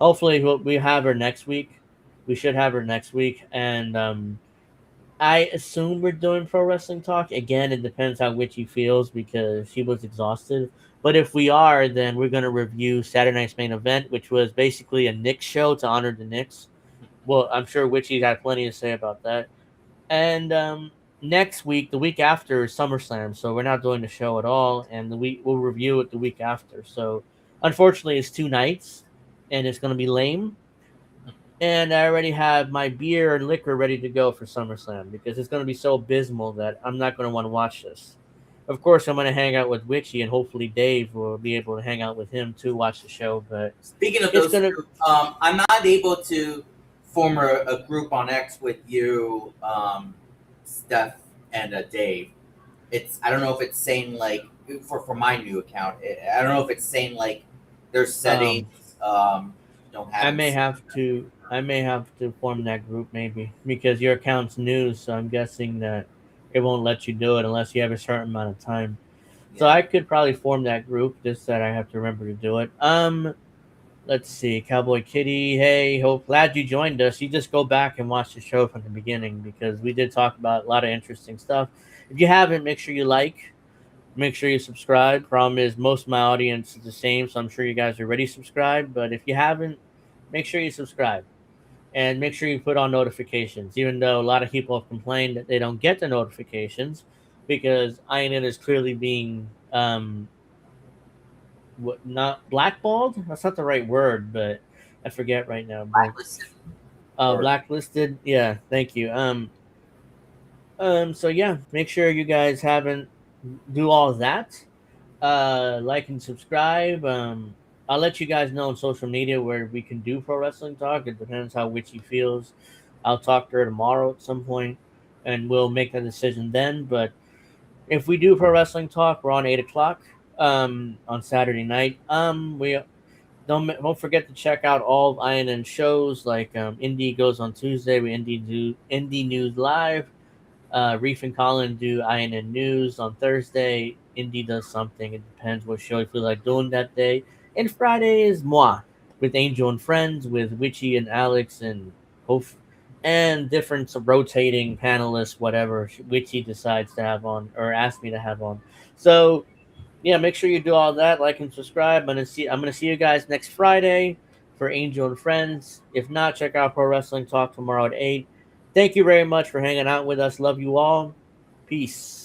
S2: hopefully we have her next week. We should have her next week, and I assume we're doing pro wrestling talk. Again, it depends how Witchy feels because she was exhausted. But if we are, then we're going to review Saturday Night's Main Event, which was basically a Knicks show to honor the Knicks. Well, I'm sure Witchy's got plenty to say about that. And next week, the week after, is SummerSlam, so we're not doing the show at all, and we'll review it the week after. So, unfortunately, it's 2 nights, and it's going to be lame. And I already have my beer and liquor ready to go for SummerSlam because it's going to be so abysmal that I'm not going to want to watch this. Of course, I'm going to hang out with Witchy, and hopefully Dave will be able to hang out with him to watch the show. But
S4: speaking of those, I'm not able to form a group on X with you, Steph, and Dave. I don't know if it's saying like for my new account. I don't know if it's saying like there's settings. Don't have.
S2: I may have to form that group maybe because your account's new, so I'm guessing that it won't let you do it unless you have a certain amount of time. Yeah. So I could probably form that group, just that I have to remember to do it. Let's see, Cowboy Kitty. Hey, glad you joined us. You just go back and watch the show from the beginning because we did talk about a lot of interesting stuff. If you haven't, make sure you like. Make sure you subscribe. Problem is, most of my audience is the same, so I'm sure you guys are already subscribed. But if you haven't, make sure you subscribe. And make sure you put on notifications, even though a lot of people have complained that they don't get the notifications because INN is clearly being not blackballed. That's not the right word, but I forget right now.
S4: Blacklisted.
S2: Blacklisted. Yeah, thank you. So yeah, make sure you guys do all that. Like and subscribe. I'll let you guys know on social media where we can do pro wrestling talk. It depends how Witchy feels. I'll talk to her tomorrow at some point, and we'll make that decision then. But if we do pro wrestling talk, we're on 8:00 on Saturday night. We don't forget to check out all of INN shows. Like Indie goes on Tuesday. We Indie News Live. Reef and Colin do INN News on Thursday. Indie does something. It depends what show you feel like doing that day. And Friday is moi with Angel and Friends, with Witchy and Alex and Hof, and different rotating panelists, whatever Witchy decides to have on or ask me to have on. So yeah, make sure you do all that, like and subscribe. I'm gonna see you guys next Friday for Angel and Friends. If not, check out Pro Wrestling Talk tomorrow at 8. Thank you very much for hanging out with us. Love you all. Peace.